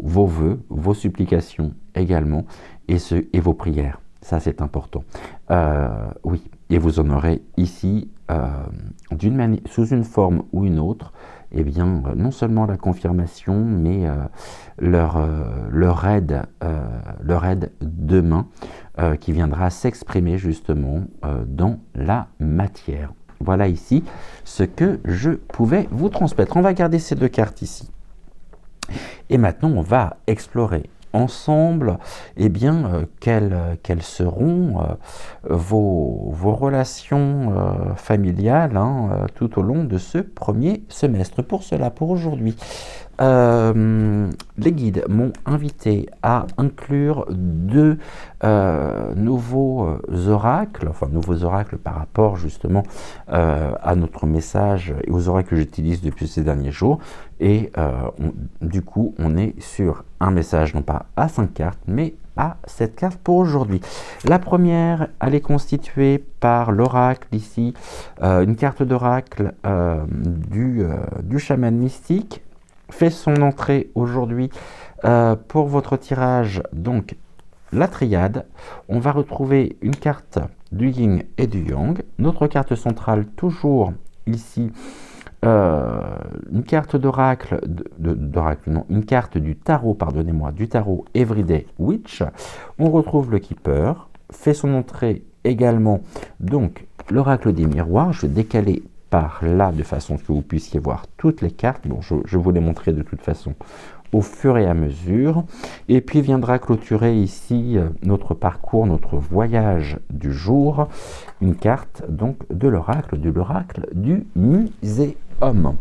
vœux, vos supplications également, et vos prières. Ça, c'est important. Oui, et vous en aurez ici, sous une forme ou une autre, eh bien, non seulement la confirmation, mais leur aide demain, qui viendra s'exprimer justement dans la matière. Voilà ici ce que je pouvais vous transmettre. On va garder ces deux cartes ici. Et maintenant, on va explorer ensemble, eh bien, quelles seront vos relations familiales tout au long de ce premier semestre. Pour cela, pour aujourd'hui, les guides m'ont invité à inclure deux nouveaux oracles par rapport justement à notre message et aux oracles que j'utilise depuis ces derniers jours. Et du coup, on est sur un message non pas à 5 cartes, mais à 7 cartes pour aujourd'hui. La première, elle est constituée par l'oracle ici, une carte d'oracle du chaman mystique, fait son entrée aujourd'hui pour votre tirage, donc la triade. On va retrouver une carte du yin et du yang, notre carte centrale toujours ici, une carte d'oracle, une carte du tarot, du tarot Everyday Witch. On retrouve le Keeper, fait son entrée également, donc l'oracle des miroirs. Je vais décaler par là de façon que vous puissiez voir toutes les cartes. Bon, je vous les montrerai de toute façon au fur et à mesure. Et puis viendra clôturer ici notre parcours, notre voyage du jour, une carte donc de l'oracle du muséum.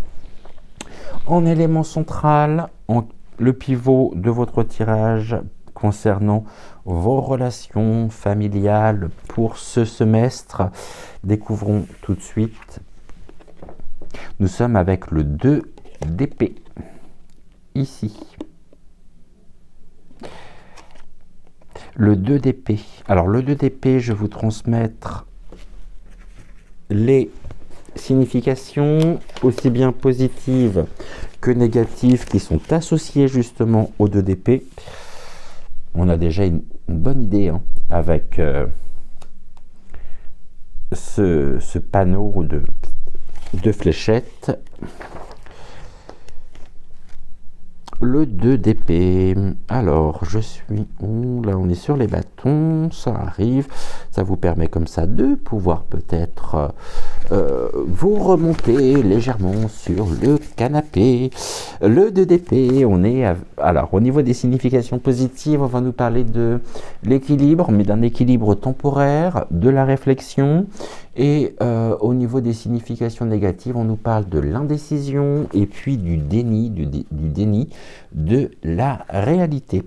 En élément central, le pivot de votre tirage concernant vos relations familiales pour ce semestre. Découvrons tout de suite. Nous sommes avec le 2 d'épée, ici. Le 2 d'épée. Alors, le 2 d'épée, je vais vous transmettre les significations aussi bien positives que négatives qui sont associées justement au 2 d'épée. On a déjà une bonne idée hein, avec ce panneau de fléchettes. Le 2 d'épée. Alors, je suis où? Là, on est sur les bâtons. Ça arrive. Ça vous permet comme ça de pouvoir peut-être vous remonter légèrement sur le canapé. Le 2 d'épée, on est... Alors, au niveau des significations positives, on va nous parler de l'équilibre, mais d'un équilibre temporaire, de la réflexion. Et au niveau des significations négatives, on nous parle de l'indécision et puis du déni, du déni de la réalité.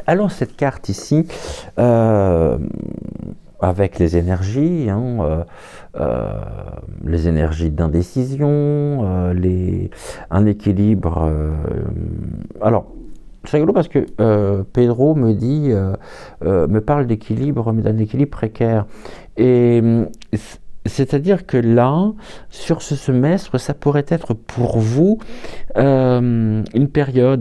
Alors cette carte ici, avec les énergies, les énergies d'indécision, un équilibre. Alors, c'est rigolo parce que Pedro me parle d'équilibre, mais d'un équilibre précaire. Et c'est-à-dire que là, sur ce semestre, ça pourrait être pour vous une période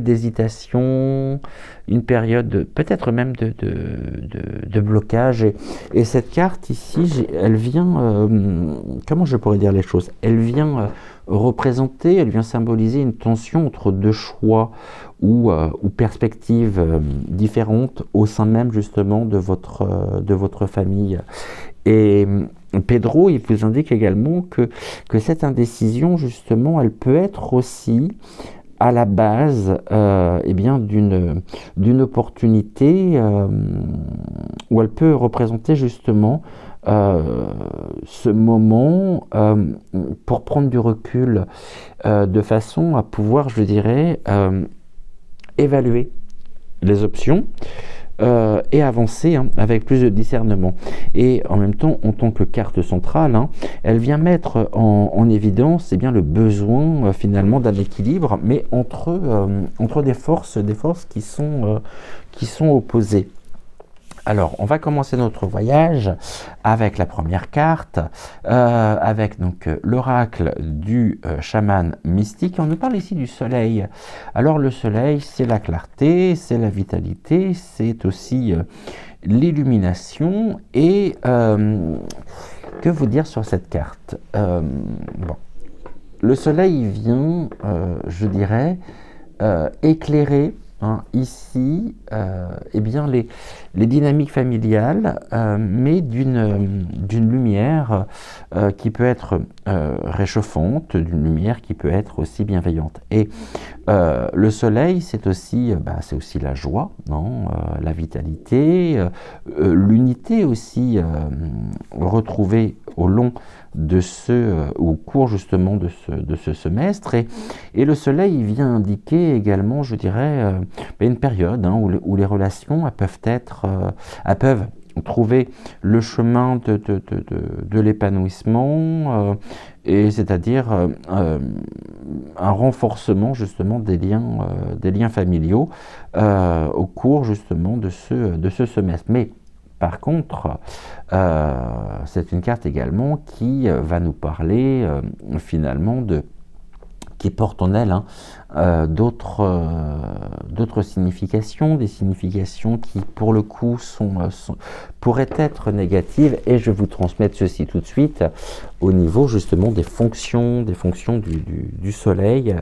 d'hésitation, une période peut-être même de blocage. Et cette carte ici, elle vient, comment je pourrais dire les choses? Elle vient représenter, elle vient symboliser une tension entre deux choix ou perspectives différentes au sein même justement de votre famille. Et Pedro, il vous indique également que cette indécision, justement, elle peut être aussi à la base d'une opportunité où elle peut représenter justement ce moment pour prendre du recul de façon à pouvoir, je dirais, évaluer les options et avancer avec plus de discernement. Et en même temps, en tant que carte centrale, elle vient mettre en évidence le besoin finalement d'un équilibre, mais entre des forces qui sont opposées. Alors, on va commencer notre voyage avec la première carte, avec donc l'oracle du chaman mystique. On nous parle ici du soleil. Alors, le soleil, c'est la clarté, c'est la vitalité, c'est aussi l'illumination. Et que vous dire sur cette carte? Le soleil vient, je dirais, éclairer ici les dynamiques familiales, mais d'une lumière qui peut être réchauffante, d'une lumière qui peut être aussi bienveillante. Et le soleil, c'est aussi la joie, la vitalité, l'unité aussi retrouvée au cours justement de ce semestre. Et le soleil il vient indiquer également, je dirais, une période où les relations elles peuvent trouver le chemin de l'épanouissement, et c'est-à-dire un renforcement justement des liens familiaux au cours justement de ce semestre. Mais par contre, c'est une carte également qui va nous parler finalement qui porte en elle d'autres significations, des significations qui pour le coup pourraient être négatives, et je vais vous transmettre ceci tout de suite au niveau justement des fonctions du soleil.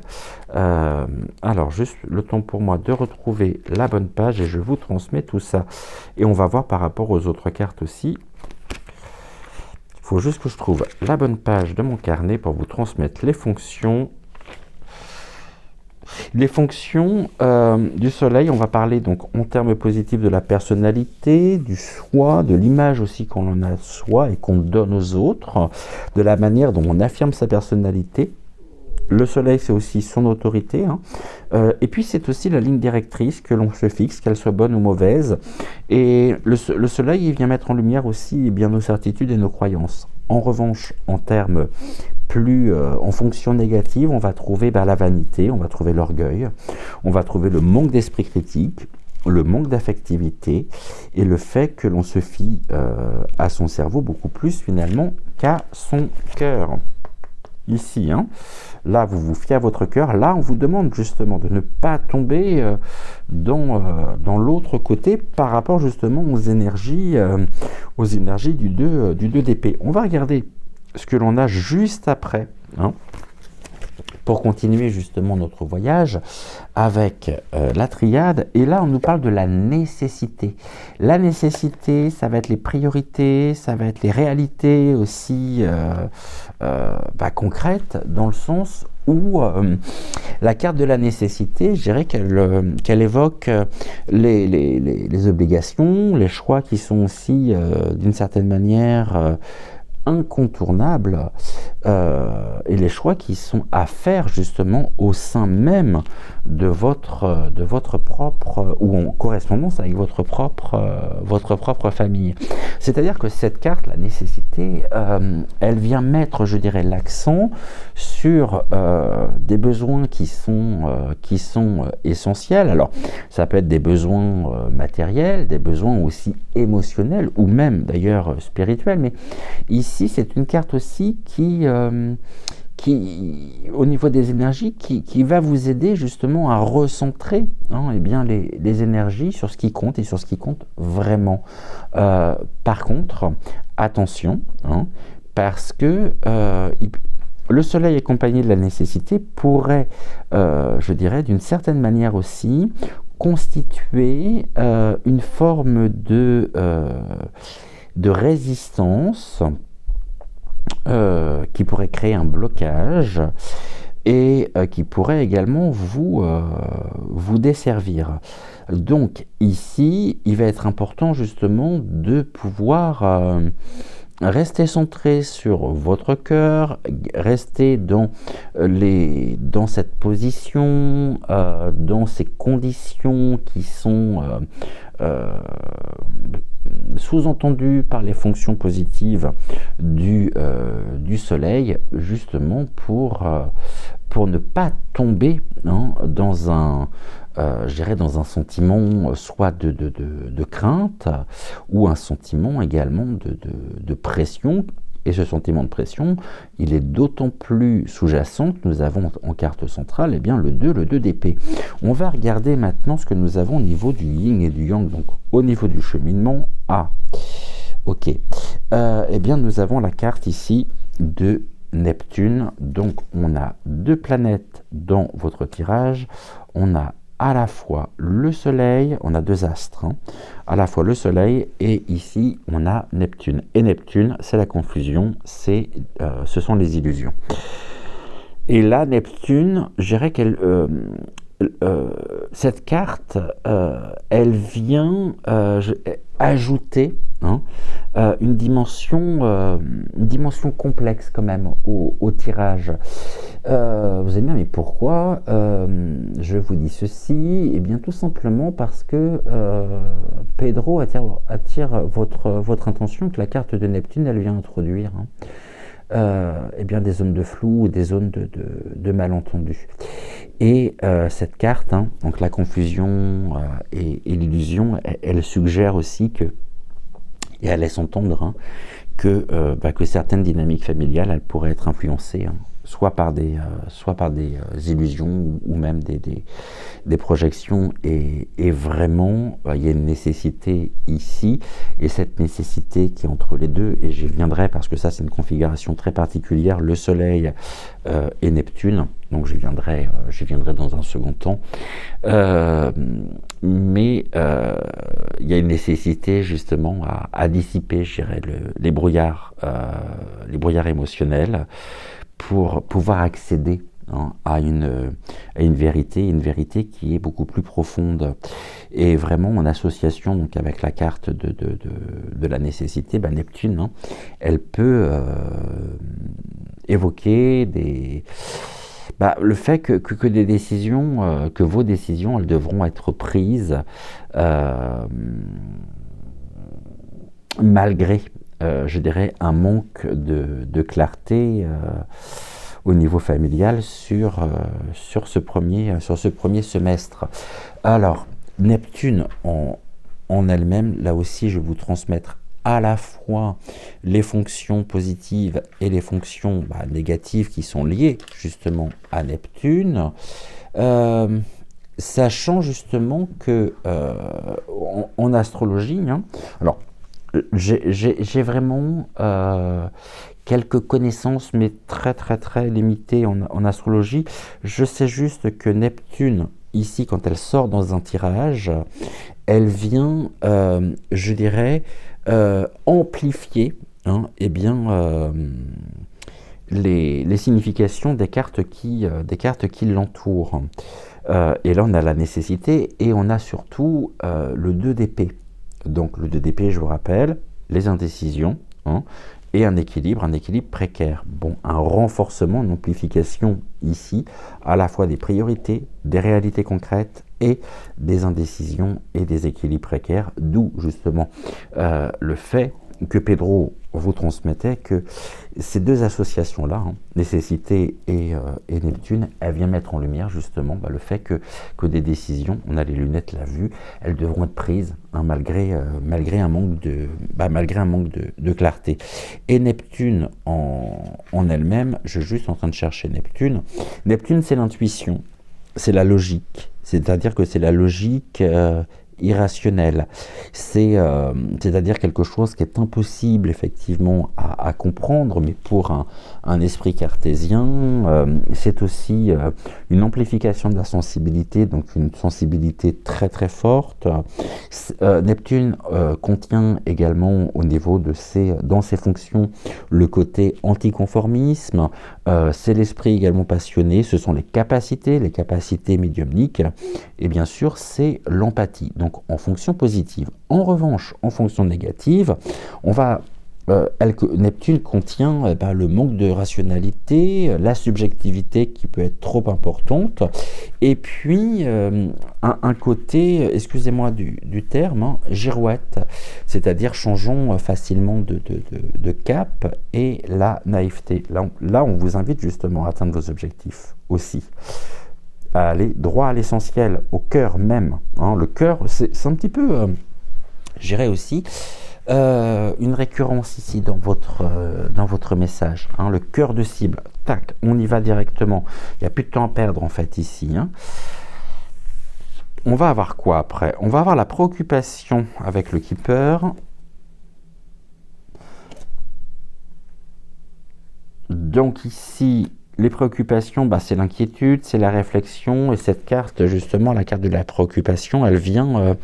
Alors juste le temps pour moi de retrouver la bonne page et je vous transmets tout ça, et on va voir par rapport aux autres cartes aussi. Il faut juste que je trouve la bonne page de mon carnet pour vous transmettre les fonctions. Les fonctions du soleil, on va parler donc en termes positifs de la personnalité, du soi, de l'image aussi qu'on en a de soi et qu'on donne aux autres, de la manière dont on affirme sa personnalité. Le soleil, c'est aussi son autorité, hein. Et puis c'est aussi la ligne directrice que l'on se fixe, qu'elle soit bonne ou mauvaise. Et le soleil, il vient mettre en lumière aussi eh bien, nos certitudes et nos croyances. En revanche, en termes en fonction négative, on va trouver la vanité, on va trouver l'orgueil, on va trouver le manque d'esprit critique, le manque d'affectivité et le fait que l'on se fie à son cerveau beaucoup plus finalement qu'à son cœur. Ici, hein, là vous vous fiez à votre cœur, là on vous demande justement de ne pas tomber dans l'autre côté par rapport justement aux énergies du 2 d'épée. On va regarder ce que l'on a juste après, hein, pour continuer justement notre voyage avec la triade. Et là, on nous parle de la nécessité. La nécessité, ça va être les priorités, ça va être les réalités aussi concrètes, dans le sens où la carte de la nécessité, je dirais qu'elle évoque les obligations, les choix qui sont aussi, d'une certaine manière, incontournables, et les choix qui sont à faire justement au sein même de votre propre, ou en correspondance avec votre propre famille. C'est-à-dire que cette carte, la nécessité, elle vient mettre, je dirais, l'accent sur des besoins qui sont essentiels. Alors, ça peut être des besoins matériels, des besoins aussi émotionnels, ou même d'ailleurs spirituels, mais ici, c'est une carte aussi qui, au niveau des énergies, qui va vous aider justement à recentrer eh bien, les énergies sur ce qui compte et sur ce qui compte vraiment. Par contre, attention, parce que le soleil accompagné de la nécessité pourrait, je dirais, d'une certaine manière aussi, constituer une forme de résistance qui pourrait créer un blocage et qui pourrait également vous desservir. Donc ici, il va être important justement de pouvoir rester centré sur votre cœur, rester dans cette position, dans ces conditions qui sont sous-entendu par les fonctions positives du soleil, justement pour ne pas tomber dans un sentiment soit de crainte ou un sentiment également de pression. Et ce sentiment de pression, il est d'autant plus sous-jacent que nous avons en carte centrale le 2 d'épée. On va regarder maintenant ce que nous avons au niveau du yin et du yang, donc au niveau du cheminement. Ok. Nous avons la carte ici de Neptune. Donc on a 2 planètes dans votre tirage. On a à la fois le soleil, on a 2 astres, à la fois le soleil et ici on a Neptune. Et Neptune, c'est la confusion, ce sont les illusions. Et là, Neptune, je dirais qu'elle, cette carte, elle vient ajouter une dimension complexe quand même au tirage. Vous allez me dire, mais pourquoi je vous dis ceci? Eh bien, tout simplement parce que Pedro attire votre attention, que la carte de Neptune, elle vient introduire des zones de flou, des zones de malentendus. Et cette carte, donc la confusion et l'illusion, elle suggère aussi que, et elle laisse entendre que certaines dynamiques familiales, elles pourraient être influencées soit par des illusions ou même des projections, et vraiment il y a une nécessité ici, et cette nécessité qui est entre les deux, et j'y reviendrai parce que ça c'est une configuration très particulière, le soleil et Neptune, donc j'y viendrai dans un second temps, mais il y a une nécessité justement à dissiper, je dirais, les brouillards émotionnels, pour pouvoir accéder à une vérité qui est beaucoup plus profonde. Et vraiment en association donc avec la carte de la nécessité, Neptune, elle peut évoquer le fait que des décisions, que vos décisions, elles devront être prises euh, malgré, je dirais, un manque de clarté au niveau familial sur ce premier semestre. Alors, Neptune en elle-même, là aussi, je vais vous transmettre à la fois les fonctions positives et les fonctions négatives qui sont liées justement à Neptune, sachant justement que en astrologie, hein, alors j'ai vraiment quelques connaissances, mais très très très limitées en astrologie. Je sais juste que Neptune, ici, quand elle sort dans un tirage, elle vient, je dirais, amplifier eh bien, les significations des cartes qui l'entourent. Et là, on a la nécessité et on a surtout le 2 d'épée. Donc, le 2 d'épée, je vous rappelle, les indécisions et un équilibre précaire. Bon, un renforcement, une amplification ici, à la fois des priorités, des réalités concrètes et des indécisions et des équilibres précaires, d'où justement le fait que Pedro vous transmettait que ces deux associations-là, nécessité et Neptune, elles viennent mettre en lumière justement le fait que des décisions, on a les lunettes, la vue, elles devront être prises malgré un manque de clarté. Et Neptune en elle-même, je suis juste en train de chercher Neptune. Neptune, c'est l'intuition, c'est la logique, c'est-à-dire que c'est la logique irrationnelle. C'est-à-dire quelque chose qui est impossible effectivement à comprendre, mais pour un esprit cartésien, c'est aussi une amplification de la sensibilité, donc une sensibilité très très forte. Neptune contient également au niveau dans ses fonctions le côté anticonformisme, c'est l'esprit également passionné, ce sont les capacités médiumniques, et bien sûr c'est l'empathie, donc en fonction positive. En revanche, en fonction négative, Neptune contient le manque de rationalité, la subjectivité qui peut être trop importante, et puis un côté, excusez-moi du terme, girouette, c'est-à-dire changeons facilement de cap, et la naïveté. Là, on vous invite justement à atteindre vos objectifs aussi, à aller droit à l'essentiel, au cœur même. Le cœur, c'est un petit peu, j'irais aussi, une récurrence ici dans votre message, le cœur de cible, tac, on y va directement, il n'y a plus de temps à perdre en fait ici. On va avoir quoi après? On va avoir la préoccupation avec le Keeper. Donc ici, les préoccupations, c'est l'inquiétude, c'est la réflexion, et cette carte, justement, la carte de la préoccupation, elle vient,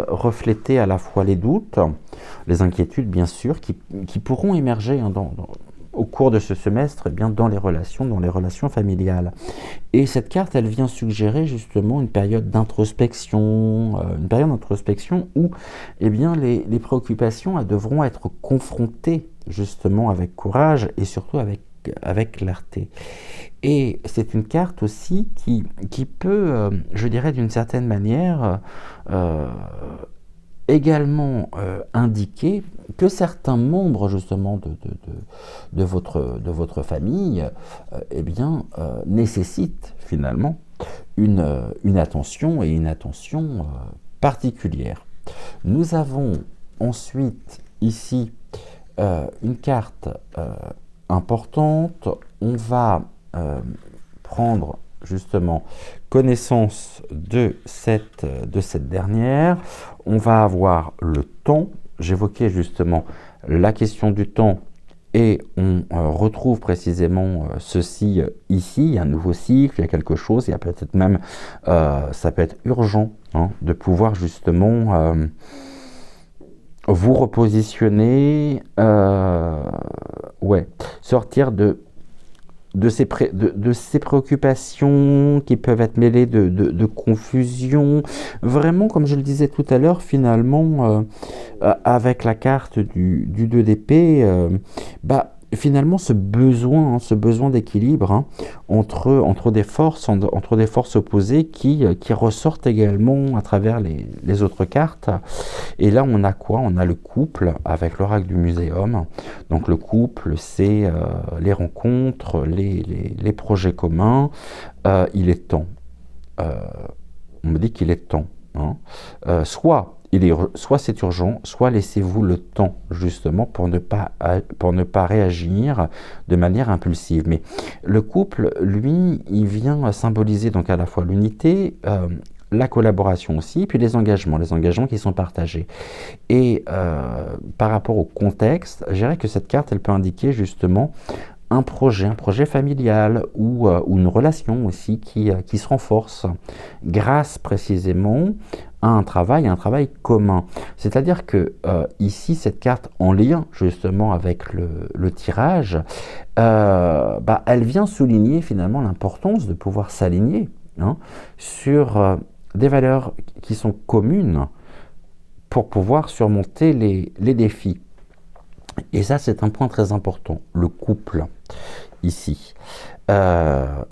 refléter à la fois les doutes, les inquiétudes, bien sûr, qui pourront émerger au cours de ce semestre, dans les relations familiales. Et cette carte, elle vient suggérer justement une période d'introspection, où, les préoccupations, elles devront être confrontées justement avec courage et surtout avec clarté. Et c'est une carte aussi qui peut, je dirais d'une certaine manière, également indiquer que certains membres justement de votre famille nécessitent finalement une attention et une attention particulière. Nous avons ensuite ici une carte importante. On va prendre justement connaissance de cette dernière. On va avoir le temps. J'évoquais justement la question du temps et on retrouve précisément ceci ici. Il y a un nouveau cycle, il y a quelque chose, il y a peut-être même, ça peut être urgent de pouvoir justement vous repositionner, sortir de ces préoccupations qui peuvent être mêlées de confusion. Vraiment, comme je le disais tout à l'heure, finalement, avec la carte du 2 d'épée, finalement ce besoin d'équilibre, hein, entre des forces opposées qui ressortent également à travers les autres cartes. Et là, on a quoi? On a le couple avec l'oracle du muséum. Donc le couple, c'est les rencontres, les projets communs. Il est temps. On me dit qu'il est temps. Hein. Soit c'est urgent, soit laissez-vous le temps justement pour ne pas réagir de manière impulsive. Mais le couple, lui, il vient symboliser donc à la fois l'unité, la collaboration aussi, puis les engagements qui sont partagés. Et par rapport au contexte, je dirais que cette carte, elle peut indiquer justement un projet familial ou une relation aussi qui se renforce grâce précisément à un travail commun. C'est-à-dire que ici, cette carte en lien justement avec le tirage, elle vient souligner finalement l'importance de pouvoir s'aligner, hein, sur des valeurs qui sont communes pour pouvoir surmonter les défis. Et ça, c'est un point très important, le couple, ici.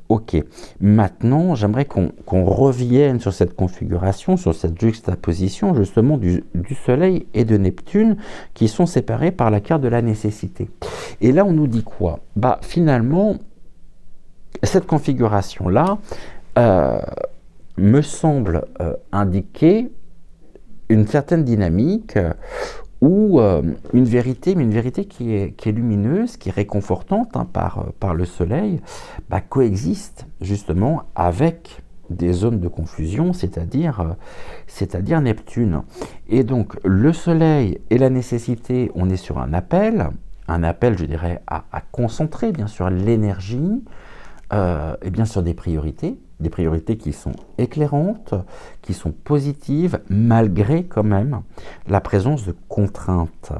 Ok, maintenant, j'aimerais qu'on revienne sur cette configuration, sur cette juxtaposition, justement, du Soleil et de Neptune, qui sont séparés par la carte de la nécessité. Et là, on nous dit quoi? Finalement, cette configuration-là me semble indiquer une certaine dynamique ou une vérité, mais une vérité qui est lumineuse, qui est réconfortante, hein, par le Soleil, coexiste justement avec des zones de confusion, c'est-à-dire Neptune. Et donc le Soleil et la nécessité, on est sur un appel, je dirais, à concentrer bien sûr l'énergie, et bien sur des priorités qui sont éclairantes, qui sont positives, malgré quand même la présence de contraintes.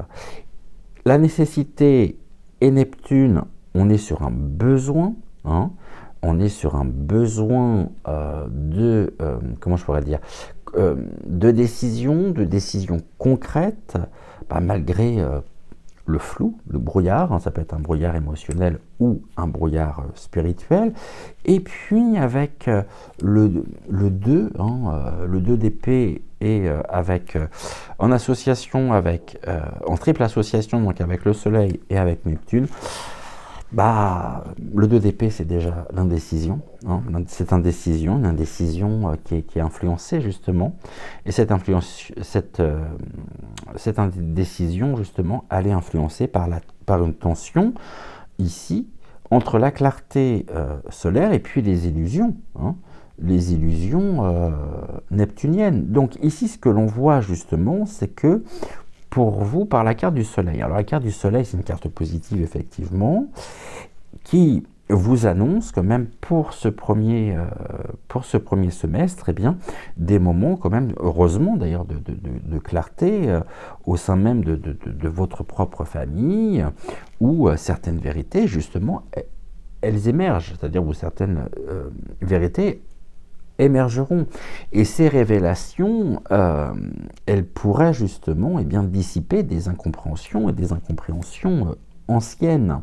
La nécessité et Neptune, on est sur un besoin, hein, on est sur un besoin comment je pourrais dire, de décision concrète, malgré le flou, le brouillard, hein, ça peut être un brouillard émotionnel ou un brouillard spirituel, et puis avec le 2, hein, le 2 d'épée, et en association avec, en triple association, donc avec le Soleil et avec Neptune, le 2 d'épée, c'est déjà l'indécision, hein, cette indécision, qui est influencée justement, et cette indécision justement, elle est influencée par une tension ici entre la clarté solaire et puis les illusions, hein, neptuniennes. Donc ici, ce que l'on voit justement, c'est que pour vous, par la carte du Soleil. Alors la carte du Soleil, c'est une carte positive, effectivement, qui vous annonce quand même pour ce premier semestre, des moments quand même, heureusement d'ailleurs, de clarté au sein même de votre propre famille, où certaines vérités, justement, elles émergent, c'est-à-dire où certaines vérités émergeront. Et ces révélations, elles pourraient justement dissiper des incompréhensions et des incompréhensions anciennes.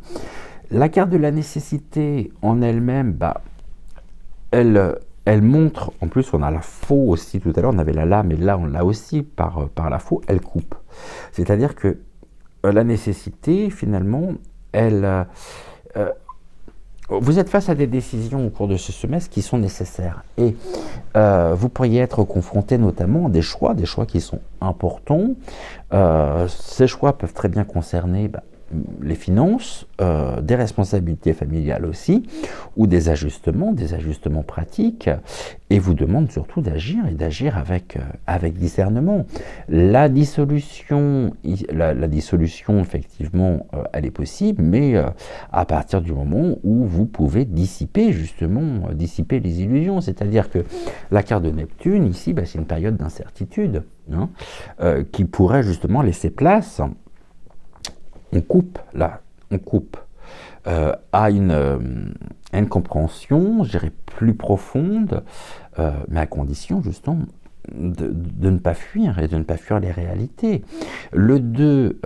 La carte de la nécessité en elle-même, elle montre, en plus on a la faux aussi, tout à l'heure on avait la lame, et là on l'a aussi par la faux, elle coupe. C'est-à-dire que la nécessité, finalement, vous êtes face à des décisions au cours de ce semestre qui sont nécessaires, et vous pourriez être confronté notamment à des choix qui sont importants. Ces choix peuvent très bien concerner les finances, des responsabilités familiales aussi, ou des ajustements pratiques, et vous demandent surtout d'agir, et d'agir avec discernement. La dissolution, effectivement, elle est possible, mais à partir du moment où vous pouvez dissiper les illusions. C'est-à-dire que la carte de Neptune, ici, c'est une période d'incertitude, hein, qui pourrait justement laisser place. On coupe à une compréhension, je dirais, plus profonde, mais à condition justement de ne pas fuir, et de ne pas fuir les réalités. Le 2,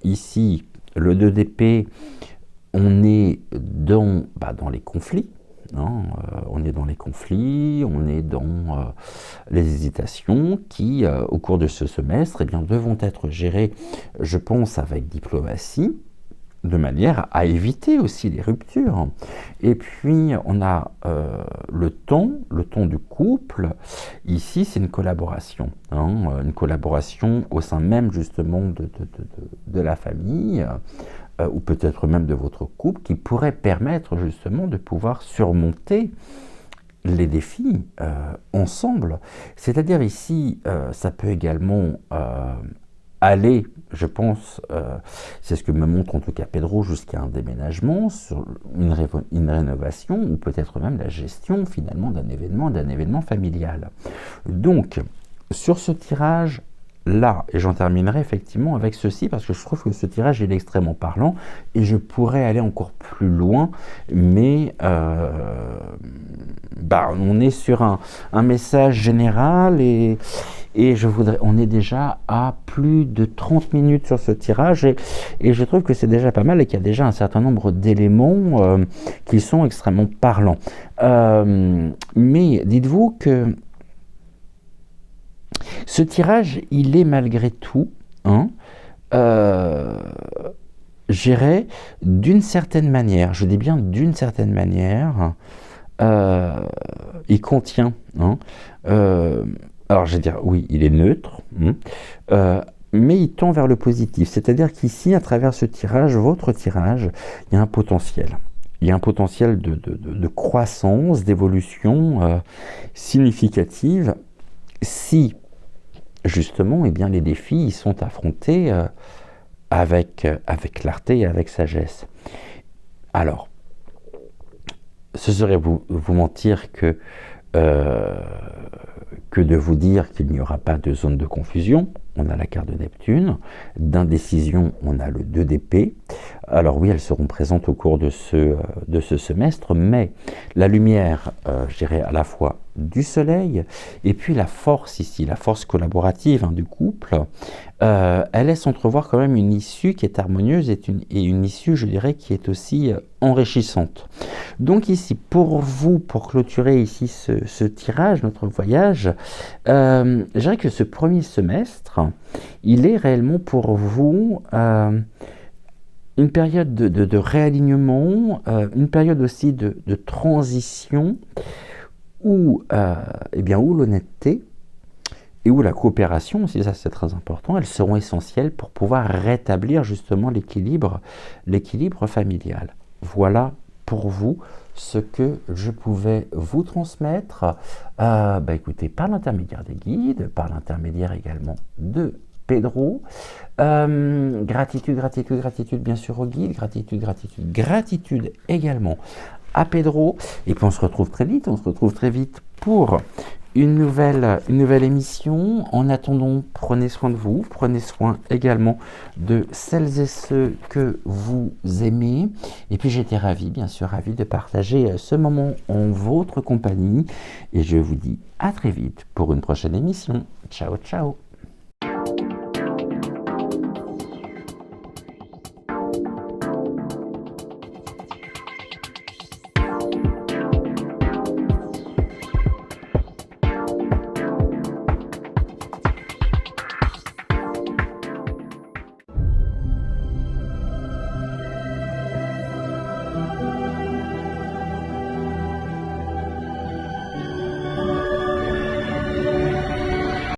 ici, le 2 d'épée, on est dans les conflits. Hein, on est dans les conflits, on est dans les hésitations qui, au cours de ce semestre, eh bien, devront être gérées, je pense, avec diplomatie, de manière à éviter aussi les ruptures. Et puis, on a le ton du couple. Ici, c'est une collaboration. Hein, une collaboration au sein même, justement, de la famille, ou peut-être même de votre couple, qui pourrait permettre, justement, de pouvoir surmonter les défis ensemble. C'est-à-dire ici, ça peut également aller, je pense, c'est ce que me montre en tout cas Pedro, jusqu'à un déménagement, sur une rénovation, ou peut-être même la gestion finalement d'un événement familial. Donc, sur ce tirage là, et j'en terminerai effectivement avec ceci, parce que je trouve que ce tirage il est extrêmement parlant, et je pourrais aller encore plus loin, mais on est sur un message général, et on est déjà à plus de 30 minutes sur ce tirage, et je trouve que c'est déjà pas mal, et qu'il y a déjà un certain nombre d'éléments qui sont extrêmement parlants. Mais dites-vous que ce tirage, il est malgré tout, géré d'une certaine manière, je dis bien d'une certaine manière, il contient, alors je vais dire, oui, il est neutre, mais il tend vers le positif, c'est-à-dire qu'ici, à travers ce tirage, votre tirage, il y a un potentiel. Il y a un potentiel de croissance, d'évolution significative, si justement, eh bien, les défis ils sont affrontés avec clarté et avec sagesse. Alors, ce serait vous mentir que de vous dire qu'il n'y aura pas de zone de confusion. On a la carte de Neptune, d'indécision, on a le 2 d'épée. Alors oui, elles seront présentes au cours de ce semestre, mais la lumière, je dirais à la fois du soleil, et puis la force ici, la force collaborative du couple, elle laisse entrevoir quand même une issue qui est harmonieuse, et une issue, je dirais, qui est aussi enrichissante. Donc ici, pour vous, pour clôturer ici ce tirage, notre voyage, je dirais que ce premier semestre, il est réellement pour vous une période de réalignement, une période aussi de transition, où l'honnêteté et où la coopération, aussi ça c'est très important, elles seront essentielles pour pouvoir rétablir justement l'équilibre familial. Voilà pour vous ce que je pouvais vous transmettre, écoutez, par l'intermédiaire des guides, par l'intermédiaire également de Pedro. Gratitude bien sûr aux guides, gratitude également à Pedro, et puis on se retrouve très vite pour une nouvelle émission. En attendant, prenez soin de vous, prenez soin également de celles et ceux que vous aimez, et puis j'étais ravi de partager ce moment en votre compagnie, et je vous dis à très vite pour une prochaine émission. Ciao.